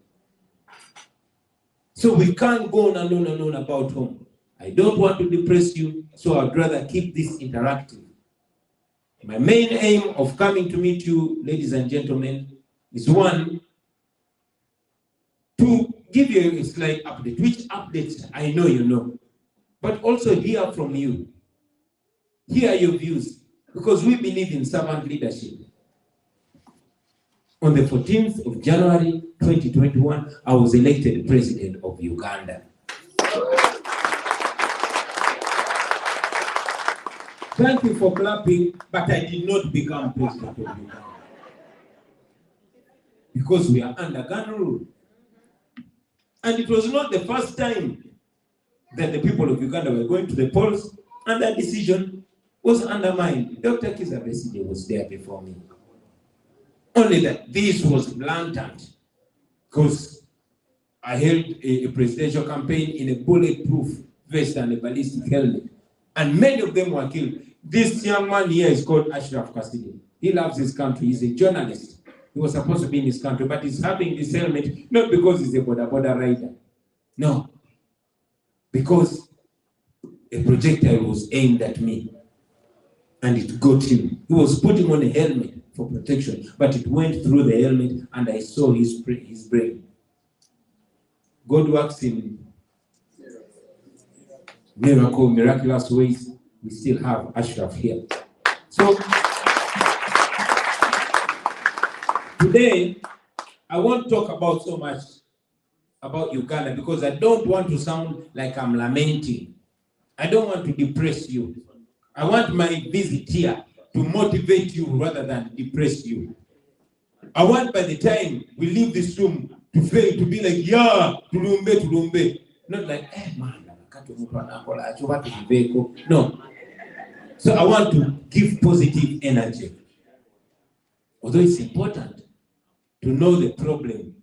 So we can't go on and on and on about home. I don't want to depress you, so I'd rather keep this interactive. My main aim of coming to meet you, ladies and gentlemen, is one, to give you a slight update, which updates I know you know, but also hear from you. Hear your views, because we believe in servant leadership. On the 14th of January 2021, I was elected president of Uganda. Thank you for clapping, but I did not become president of Uganda. Because we are under Ghana rule. And it was not the first time that the people of Uganda were going to the polls and that decision was undermined. Dr. Kizza Besigye was there before me. Only that this was blatant, because I held a presidential campaign in a bulletproof vest and a ballistic helmet, and many of them were killed. This young man here is called Ashraf Kasidi. He loves his country. He's a journalist. He was supposed to be in his country, but he's having this helmet not because he's a border rider. No, because a projectile was aimed at me, and it got him. He was putting on a helmet for protection, but it went through the helmet and I saw his brain. God works in miraculous ways. We still have Ashraf here. So today, I won't talk about so much about Uganda because I don't want to sound like I'm lamenting. I don't want to depress you. I want my visit here to motivate you rather than depress you. I want by the time we leave this room to fail to be like, yeah, tulumbe. Not like, man, no. So I want to give positive energy. Although it's important to know the problem.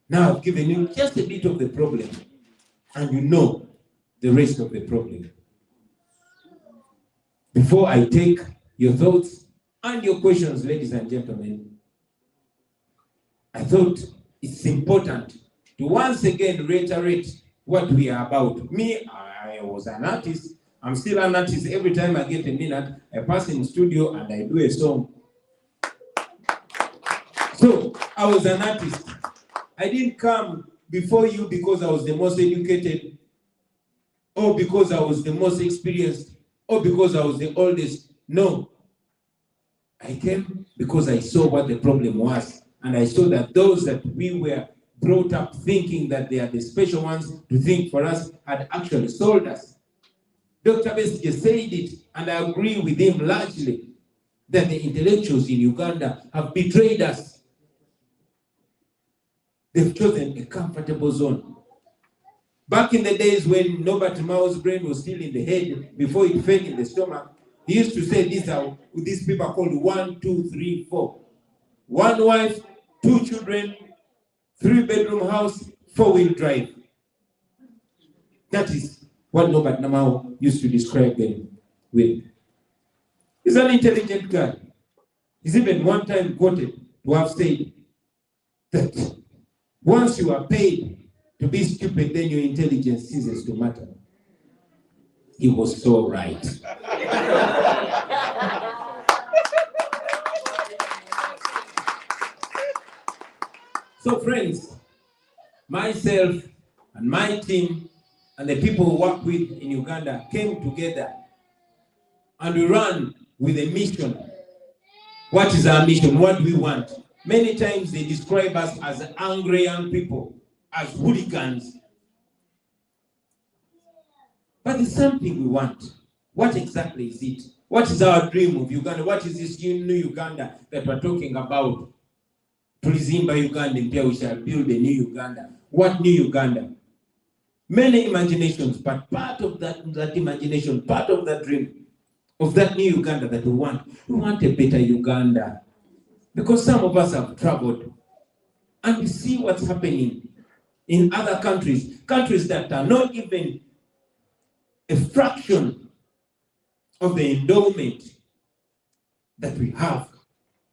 Now I've given you just a bit of the problem and you know the rest of the problem. Before I take your thoughts and your questions, ladies and gentlemen, I thought it's important to once again reiterate what we are about. Me, I was an artist. I'm still an artist. Every time I get a minute, I pass in the studio and I do a song. So I was an artist. I didn't come before you because I was the most educated, or because I was the most experienced, or because I was the oldest. No. I came because I saw what the problem was. And I saw that those that we were brought up thinking that they are the special ones to think for us had actually sold us. Dr. Besigye said it, and I agree with him largely, that the intellectuals in Uganda have betrayed us. They've chosen a comfortable zone. Back in the days when Robert Mao's brain was still in the head before it fell in the stomach, he used to say these people are called 1, 2, 3, 4. 1 wife, 2 children, 3-bedroom house, 4-wheel drive. That is what Robert Mao used to describe them with. He's an intelligent guy. He's even one time quoted to have said that once you are paid to be stupid, then your intelligence ceases to matter. He was so right. So friends, myself and my team and the people who work with in Uganda came together and we ran with a mission. What is our mission? What do we want? Many times they describe us as angry young people, as hooligans. But there's something we want. What exactly is it? What is our dream of Uganda? What is this new Uganda that we're talking about? Tulizimba Uganda, we shall build a new Uganda. What new Uganda? Many imaginations, but part of that imagination, part of that dream, of that new Uganda that we want a better Uganda. Because some of us have traveled and we see what's happening in other countries, countries that are not even a fraction of the endowment that we have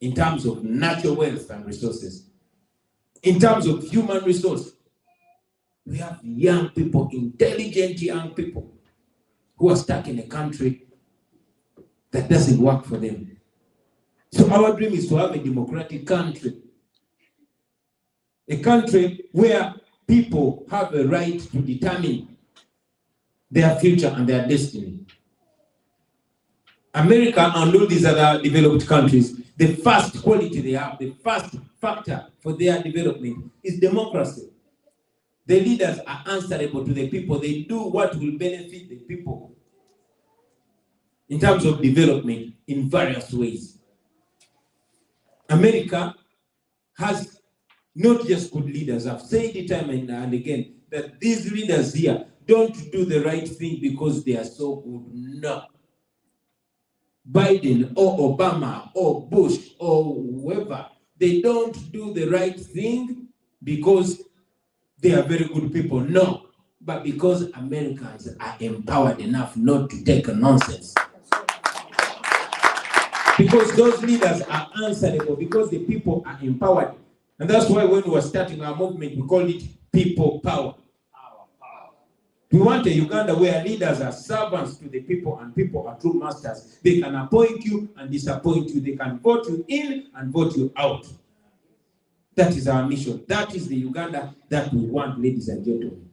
in terms of natural wealth and resources. In terms of human resource, we have young people, intelligent young people, who are stuck in a country that doesn't work for them. So our dream is to have a democratic country. A country where people have a right to determine their future and their destiny. America and all these other developed countries, the first quality they have, the first factor for their development is democracy. The leaders are answerable to the people. They do what will benefit the people in terms of development in various ways. America has not just good leaders. I've said it time and again that these leaders here don't do the right thing because they are so good. No. Biden or Obama or Bush or whoever, they don't do the right thing because they are very good people. No. But because Americans are empowered enough not to take nonsense. Because those leaders are answerable, because the people are empowered. And that's why when we were starting our movement, we called it people power. We want a Uganda where leaders are servants to the people and people are true masters. They can appoint you and disappoint you. They can vote you in and vote you out. That is our mission. That is the Uganda that we want, ladies and gentlemen.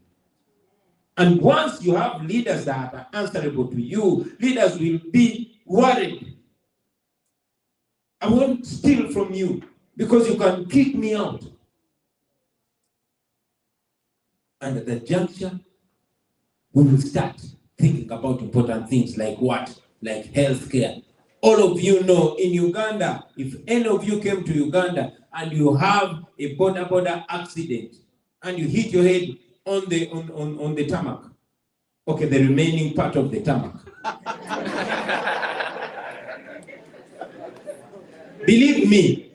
And once you have leaders that are answerable to you, leaders will be worried. I won't steal from you because you can kick me out. And at that juncture, we will start thinking about important things like what? Like healthcare. All of you know in Uganda, if any of you came to Uganda and you have a border accident and you hit your head on the tarmac, okay, the remaining part of the tarmac. Believe me,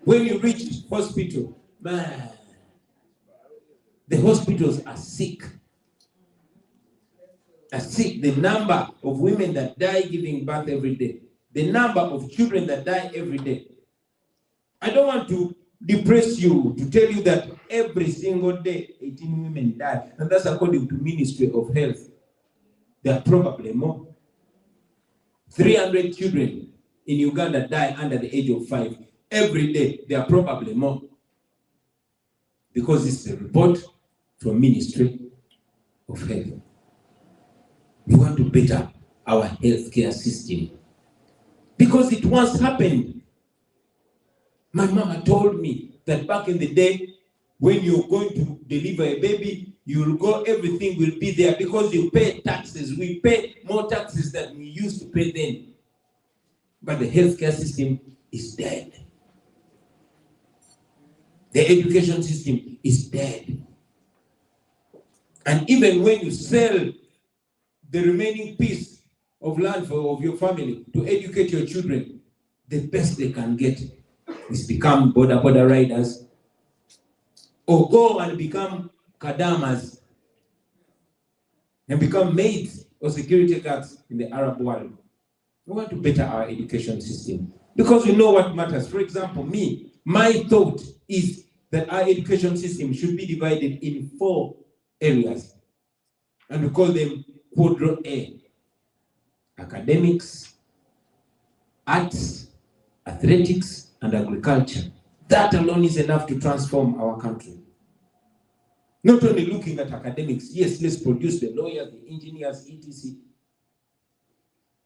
when you reach hospital, man, the hospitals are sick. The number of women that die giving birth every day, the number of children that die every day. I don't want to depress you to tell you that every single day 18 women die, and that's according to Ministry of Health. There are probably more. 300 children in Uganda die under the age of 5. Every day, there are probably more. because it's a report from Ministry of Health. We want to better our healthcare system because it once happened. My mama told me that back in the day, when you're going to deliver a baby, you'll go, everything will be there because you pay taxes. We pay more taxes than we used to pay then. But the healthcare system is dead. The education system is dead. And even when you sell the remaining piece of land of your family to educate your children, the best they can get is become border riders or go and become kadamas and become maids or security guards in the Arab world. We want to better our education system because we know what matters. For example, my thought is that our education system should be divided in 4 areas, and we call them quadrant A: academics, arts, athletics, and agriculture. That alone is enough to transform our country. Not only looking at academics, yes, let's produce the lawyers, the engineers, etc.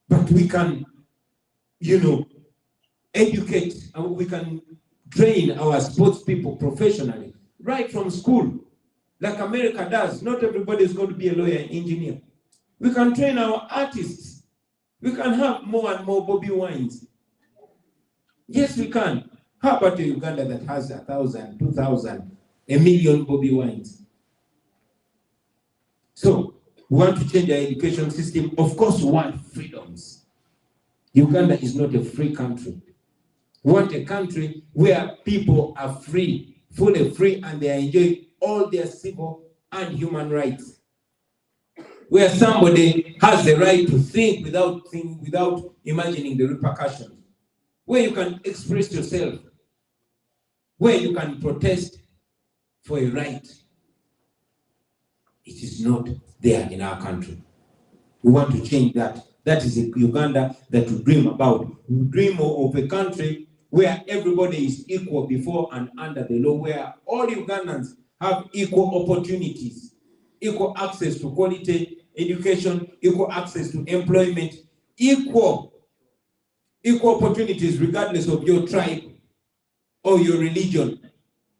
But we can, educate, and we can train our sports people professionally, right from school, like America does. Not everybody is going to be a lawyer and engineer. We can train our artists. We can have more and more Bobi Wines. Yes, we can. How about a Uganda that has 1,000, 2,000, 1 million Bobi Wines? So, we want to change our education system. Of course, we want freedoms. Uganda is not a free country. We want a country where people are free, fully free, and they enjoy all their civil and human rights. Where somebody has the right to think without imagining the repercussions. Where you can express yourself. Where you can protest for a right. It is not there in our country. We want to change that. That is a Uganda that we dream about. We dream of a country where everybody is equal before and under the law, where all Ugandans have equal opportunities, equal access to quality education, equal access to employment, equal opportunities regardless of your tribe or your religion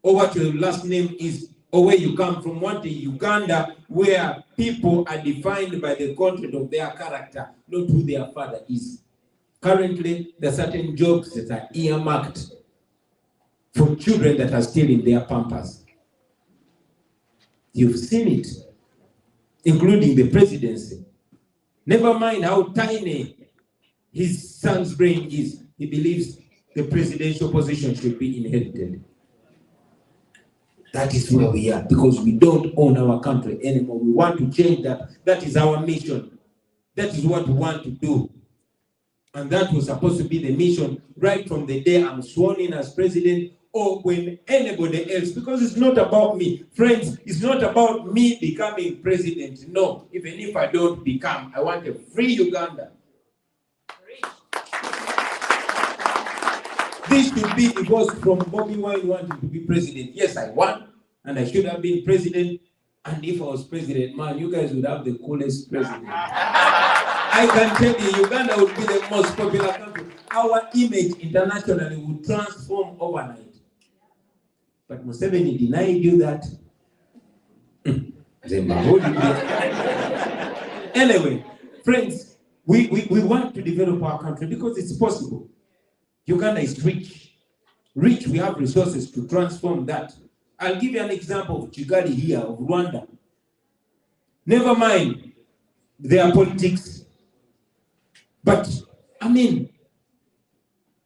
or what your last name is or where you come from. Want a Uganda where people are defined by the content of their character, not who their father is. Currently, there are certain jobs that are earmarked for children that are still in their pampers. You've seen it, including the presidency. Never mind how tiny his son's brain is, he believes the presidential position should be inherited. That is where we are, because we don't own our country anymore. We want to change that. That is our mission. That is what we want to do. And that was supposed to be the mission right from the day I'm sworn in as president or when anybody else, because it's not about me. Friends, it's not about me becoming president. No, even if I don't become, I want a free Uganda. This should be divorced from Bobi Wine wanting to be president. Yes, I won, and I should have been president. And if I was president, man, you guys would have the coolest president. I can tell you, Uganda would be the most popular country. Our image internationally would transform overnight. But Museveni denied you that. Anyway, friends, we want to develop our country because it's possible. Uganda is rich. Rich, we have resources to transform that. I'll give you an example of Kigali here, of Rwanda. Never mind their politics. But, I mean,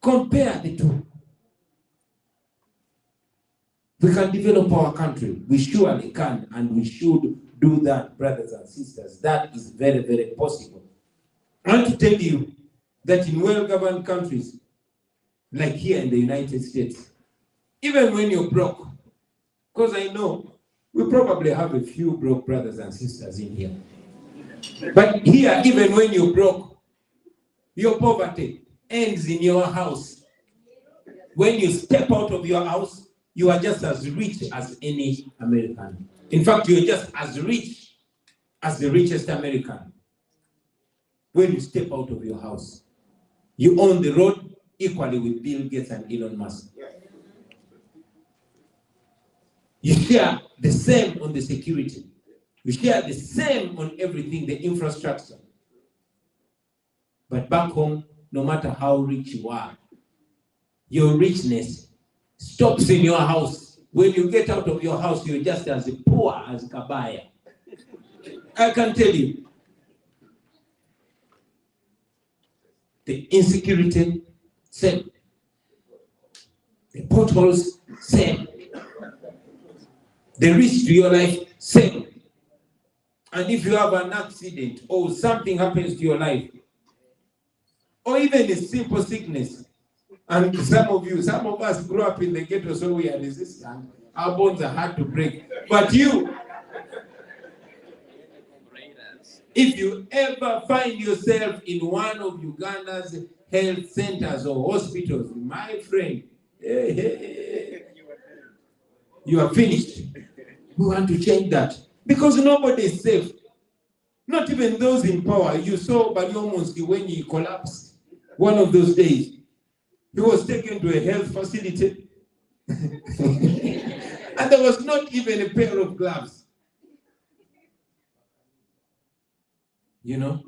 compare the two. We can develop our country. We surely can, and we should do that, brothers and sisters. That is very, very possible. I want to tell you that in well-governed countries, like here in the United States, even when you're broke, because I know we probably have a few broke brothers and sisters in here. But here, even when you're broke, your poverty ends in your house. When you step out of your house, you are just as rich as any American. In fact, you're just as rich as the richest American. When you step out of your house, you own the road equally with Bill Gates and Elon Musk. You share the same on the security. You share the same on everything, the infrastructure. But back home, no matter how rich you are, your richness stops in your house. When you get out of your house, you're just as poor as Kabaya. I can tell you. The insecurity, same. The potholes, same. The risk to your life, same. And if you have an accident or something happens to your life, or even a simple sickness, and some of us grew up in the ghetto, so we are resistant. Our bones are hard to break. But you, if you ever find yourself in one of Uganda's health centers or hospitals, my friend, you are finished. We want to change that because nobody is safe. Not even those in power. You saw Bariomonski when he collapsed one of those days. He was taken to a health facility and there was not even a pair of gloves. You know,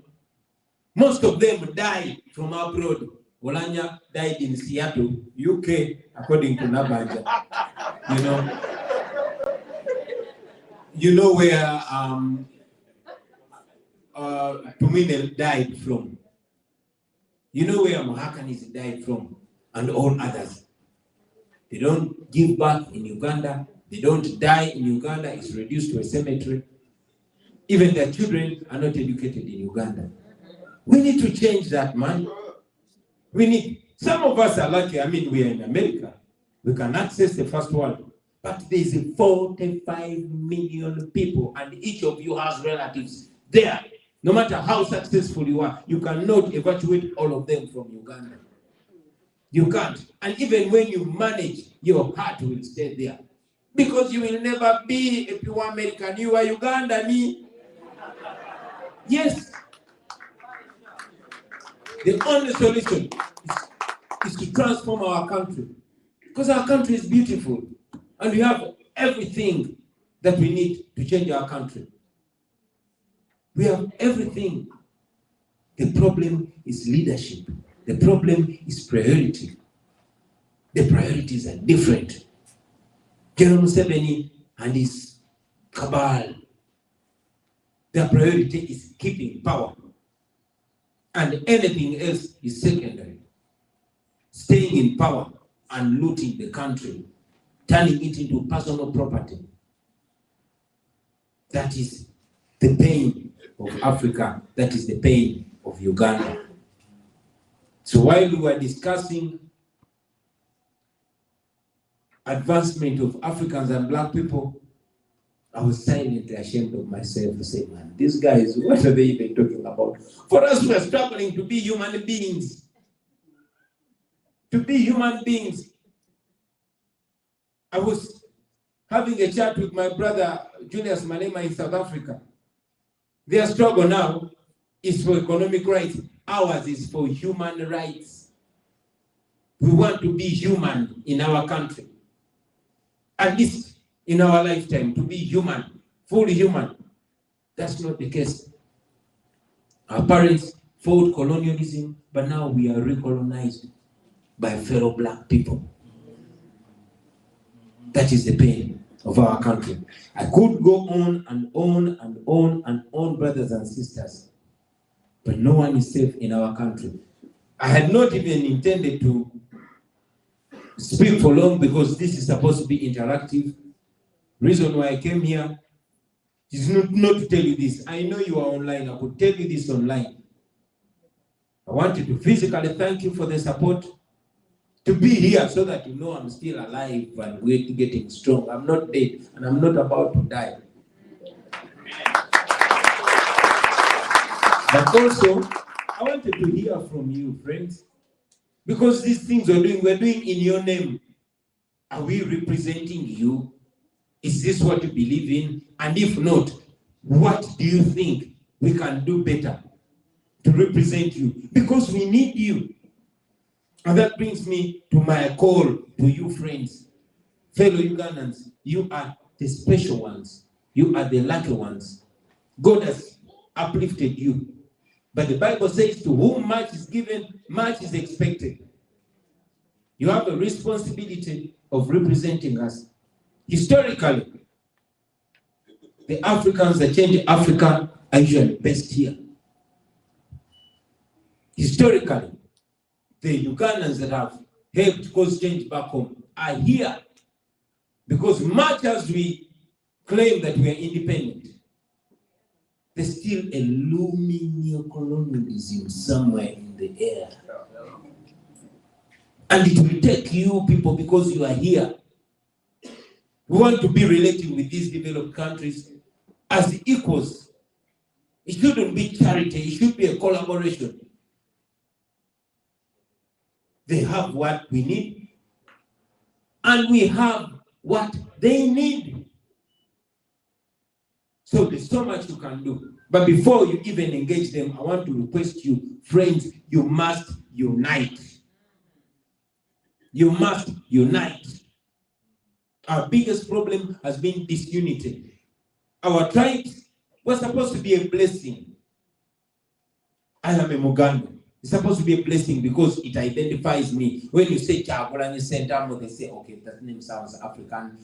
most of them died from abroad. Olanya died in Seattle, UK, according to Nabaja. You know where Tuminel died from. You know where Mahakanis died from, and all others. They don't give birth in Uganda. They don't die in Uganda. It's reduced to a cemetery. Even their children are not educated in Uganda. We need to change that, man. Some of us are lucky. I mean, we are in America. We can access the first world. But there's 45 million people, and each of you has relatives there. No matter how successful you are, you cannot evacuate all of them from Uganda. You can't. And even when you manage, your heart will stay there. Because you will never be a pure American. You are Ugandan. Yes. The only solution is to transform our country. Because our country is beautiful. And we have everything that we need to change our country. We have everything. The problem is leadership. The problem is priority. The priorities are different. General Museveni and his cabal, their priority is keeping power. And anything else is secondary. Staying in power and looting the country, turning it into personal property. That is the pain of Africa. That is the pain of Uganda. So while we were discussing advancement of Africans and black people, I was silently ashamed of myself to say, man, these guys, what are they even talking about? For us, we're struggling to be human beings. To be human beings. I was having a chat with my brother, Julius Malema, in South Africa. Their struggle now is for economic rights. Ours is for human rights. We want to be human in our country. At least in our lifetime, to be human, fully human. That's not the case. Our parents fought colonialism, but now we are recolonized by fellow black people. That is the pain of our country. I could go on and on and on and on, brothers and sisters, but no one is safe in our country. I had not even intended to speak for long because this is supposed to be interactive. Reason why I came here is not to tell you this. I know you are online. I could tell you this online. I wanted to physically thank you for the support. To be here so that you know I'm still alive and we're getting strong. I'm not dead and I'm not about to die. But also, I wanted to hear from you, friends. Because these things we're doing in your name. Are we representing you? Is this what you believe in? And if not, what do you think we can do better to represent you? Because we need you. And that brings me to my call to you, friends, fellow Ugandans. You are the special ones. You are the lucky ones. God has uplifted you. But the Bible says, to whom much is given, much is expected. You have a responsibility of representing us. Historically, the Africans that change Africa are usually based here. Historically, the Ugandans that have helped cause change back home are here. Because much as we claim that we are independent, there's still a looming neocolonialism somewhere in the air. And it will take you people, because you are here. We want to be relating with these developed countries as equals. It shouldn't be charity, it should be a collaboration. They have what we need, and we have what they need. So there's so much you can do. But before you even engage them, I want to request you, friends, you must unite. You must unite. Our biggest problem has been disunity. Our tribes were supposed to be a blessing. I am a Mugandan. It's supposed to be a blessing because it identifies me. When you say Kyagulanyi Sentamo, they say, okay, that name sounds African.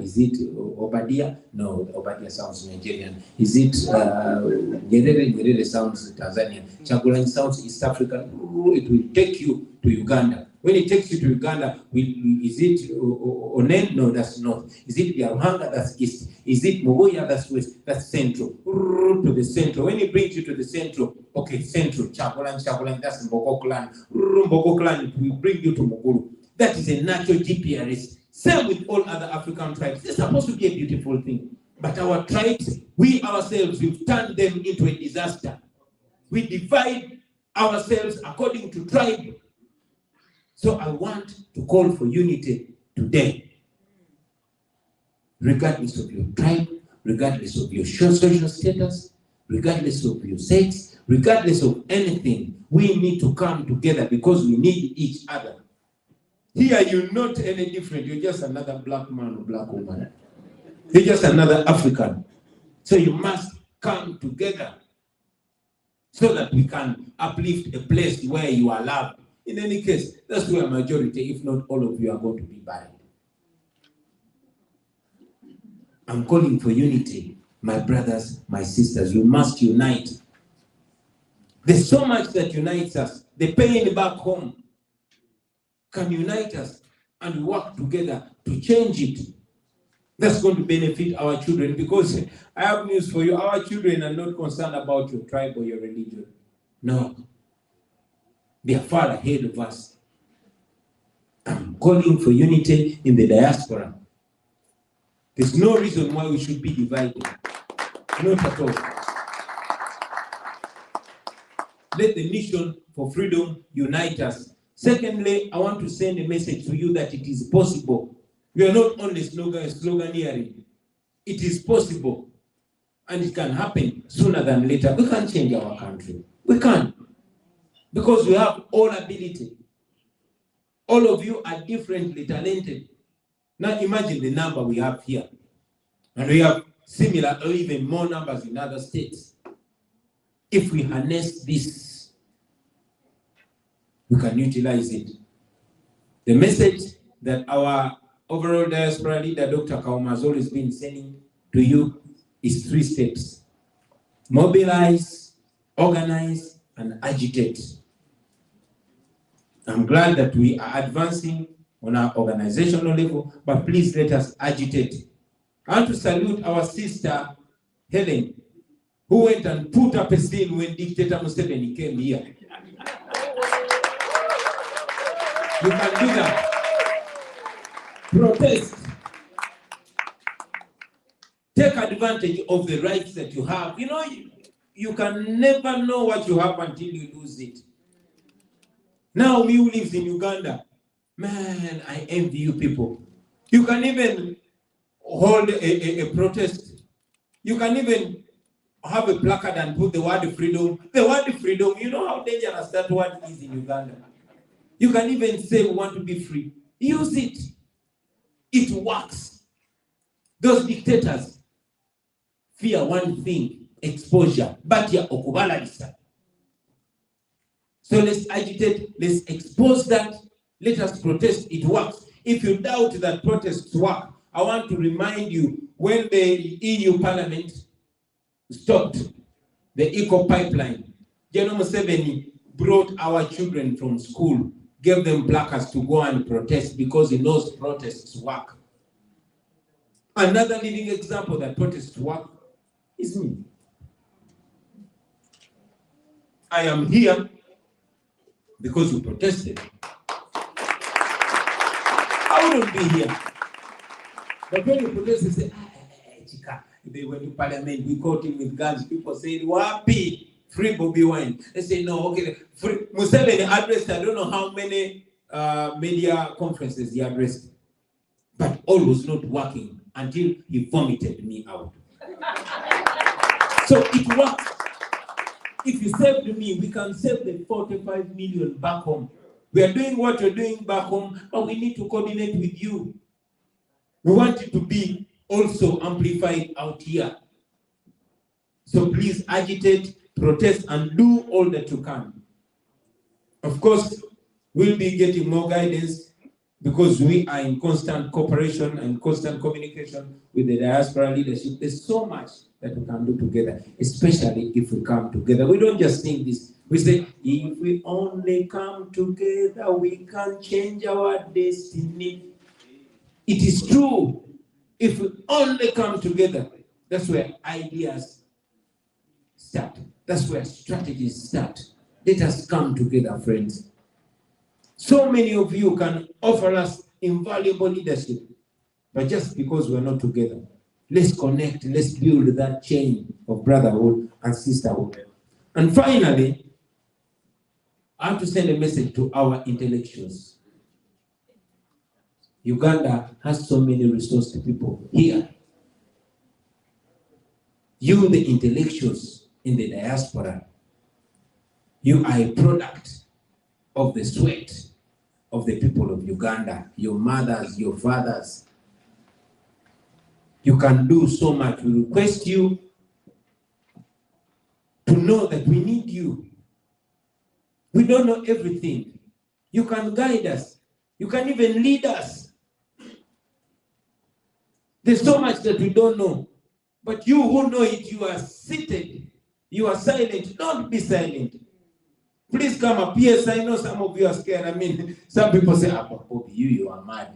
Is it Obadiah? No, Obadiah sounds Nigerian. Is it Nyerere? Nyerere sounds Tanzanian. Kyagulanyi sounds East African. It will take you to Uganda. When it takes you to Uganda, is it Onen? No, that's north. Is it Biaruhanga? That's east. Is it Mogoya? That's west. That's central. To the central. When it brings you to the central, okay, central, Kyagulanyi, that's Mbogo clan. Mbogo clan, it will bring you to Moguru. That is a natural GPRS. Same with all other African tribes. It's supposed to be a beautiful thing. But our tribes, we ourselves, we've turned them into a disaster. We divide ourselves according to tribe. So I want to call for unity today. Regardless of your tribe, regardless of your social status, regardless of your sex, regardless of anything, we need to come together because we need each other. Here you're not any different. You're just another black man or black woman. You're just another African. So you must come together so that we can uplift a place where you are loved. In any case, that's where a majority, if not all of you, are going to be buried. I'm calling for unity. My brothers, my sisters, we must unite. There's so much that unites us. The pain back home can unite us and work together to change it. That's going to benefit our children, because I have news for you. Our children are not concerned about your tribe or your religion. No. They are far ahead of us. I'm calling for unity in the diaspora. There's no reason why we should be divided. Not at all. Let the mission for freedom unite us. Secondly, I want to send a message to you that it is possible. We are not only sloganeering. It is possible. And it can happen sooner than later. We can change our country. We can. Because we have all ability. All of you are differently talented. Now imagine the number we have here. And we have similar or even more numbers in other states. If we harness this, we can utilize it. The message that our overall diaspora leader, Dr. Kauma, has always been sending to you is 3 steps. Mobilize, organize, and agitate. I'm glad that we are advancing on our organizational level, but please let us agitate. I want to salute our sister, Helen, who went and put up a scene when Dictator Museveni came here. You can do that. Protest. Take advantage of the rights that you have. You know, you can never know what you have until you lose it. Now, me who lives in Uganda, man, I envy you people. You can even hold a protest. You can even have a placard and put the word freedom. The word freedom, you know how dangerous that word is in Uganda. You can even say we want to be free. Use it. It works. Those dictators fear one thing, exposure. But ya okubalalisa. So let's agitate, let's expose that, let us protest, it works. If you doubt that protests work, I want to remind you, when the EU Parliament stopped the eco pipeline, General Museveni brought our children from school, gave them placards to go and protest because he knows protests work. Another living example that protests work is me. I am here because you protested. I wouldn't be here. But when you protest, they say, they went to parliament, we caught him with guns. People said, Wapi, free Bobi Wine. They say, no, okay. Free. Museveni addressed, I don't know how many media conferences he addressed, but all was not working until he vomited me out. So it works. If you saved me, we can save the 45 million back home. We are doing what you're doing back home, but we need to coordinate with you. We want it to be also amplified out here. So please agitate, protest, and do all that you can. Of course, we'll be getting more guidance because we are in constant cooperation and constant communication with the diaspora leadership. There's so much that we can do together, especially if we come together. We don't just think this. We say, if we only come together, we can change our destiny. It is true. If we only come together, that's where ideas start. That's where strategies start. Let us come together, friends. So many of you can offer us invaluable leadership, but just because we're not together, let's connect, let's build that chain of brotherhood and sisterhood. And finally, I have to send a message to our intellectuals. Uganda has so many resourced people here. You, the intellectuals in the diaspora, you are a product of the sweat of the people of Uganda, your mothers, your fathers. You can do so much. We request you to know that we need you. We don't know everything. You can guide us. You can even lead us. There's so much that we don't know. But you who know it, you are seated. You are silent. Don't be silent. Please come up. Yes, I know some of you are scared. I mean, some people say, Bobi, you are mad.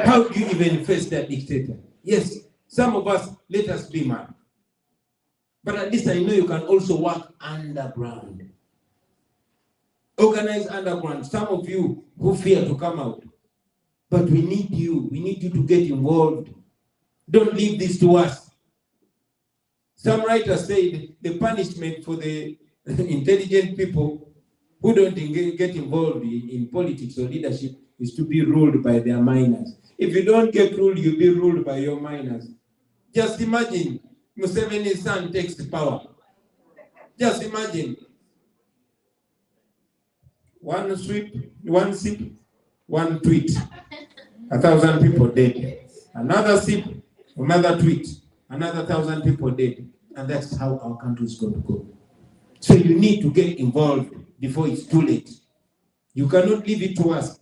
How do you even face that dictator? Yes, some of us, let us be mad. But at least I know you can also work underground. Organize underground. Some of you who fear to come out. But we need you. We need you to get involved. Don't leave this to us. Some writers say the punishment for the intelligent people who don't get involved in politics or leadership is to be ruled by their minors. If you don't get ruled, you'll be ruled by your minors. Just imagine Museveni's son takes the power. Just imagine. One sweep, one sip, one tweet. 1,000 people dead. Another sip, another tweet. Another 1,000 people dead. And that's how our country is going to go. So you need to get involved before it's too late. You cannot leave it to us.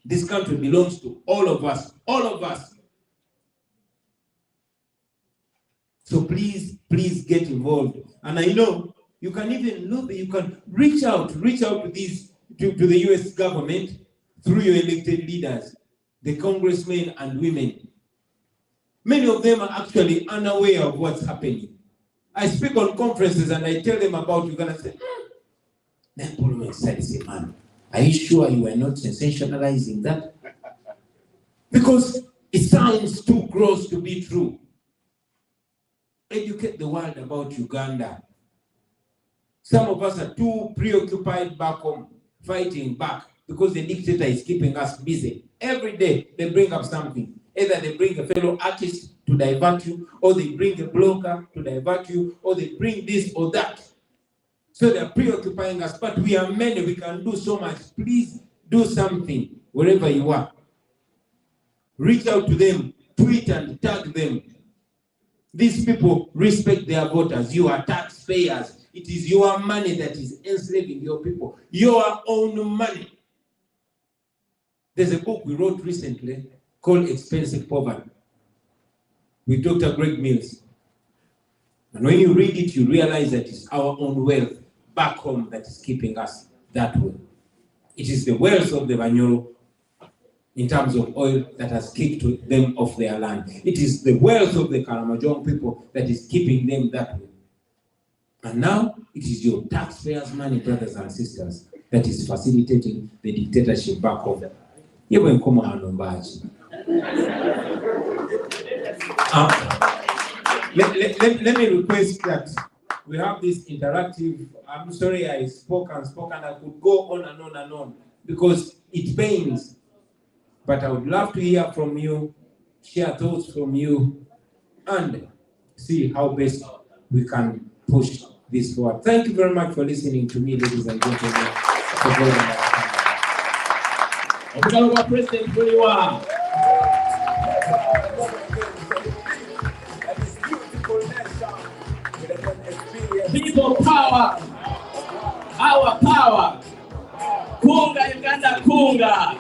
This country belongs to all of us. All of us. So please, please get involved. And I know you can even lobby, you can reach out to the US government through your elected leaders, the congressmen and women. Many of them are actually unaware of what's happening. I speak on conferences and I tell them about Uganda. I say, then Parliament said, man, are you sure you are not sensationalizing that? Because it sounds too gross to be true. Educate the world about Uganda. Some of us are too preoccupied back home, fighting back. because the dictator is keeping us busy. Every day they bring up something. Either they bring a fellow artist to divert you, or they bring a blogger to divert you, or they bring this or that. So they're preoccupying us, but we are many, we can do so much. Please do something wherever you are. Reach out to them, tweet and tag them. These people respect their voters. You are taxpayers. It is your money that is enslaving your people. Your own money. There's a book we wrote recently called Expensive Poverty with Dr. Greg Mills. And when you read it, you realize that it's our own wealth back home that is keeping us that way. It is the wealth of the Banyoro in terms of oil that has kicked them off their land. It is the wealth of the Karamojong people that is keeping them that way. And now it is your taxpayers' money, brothers and sisters, that is facilitating the dictatorship back home. Let me request that we have this interactive. I'm sorry I spoke and I could go on and on and on because it pains. But I would love to hear from you, share thoughts from you, and see how best we can push this forward. Thank you very much for listening to me, ladies and gentlemen. President Bobi People power, our power. Kunga Uganda, kunga.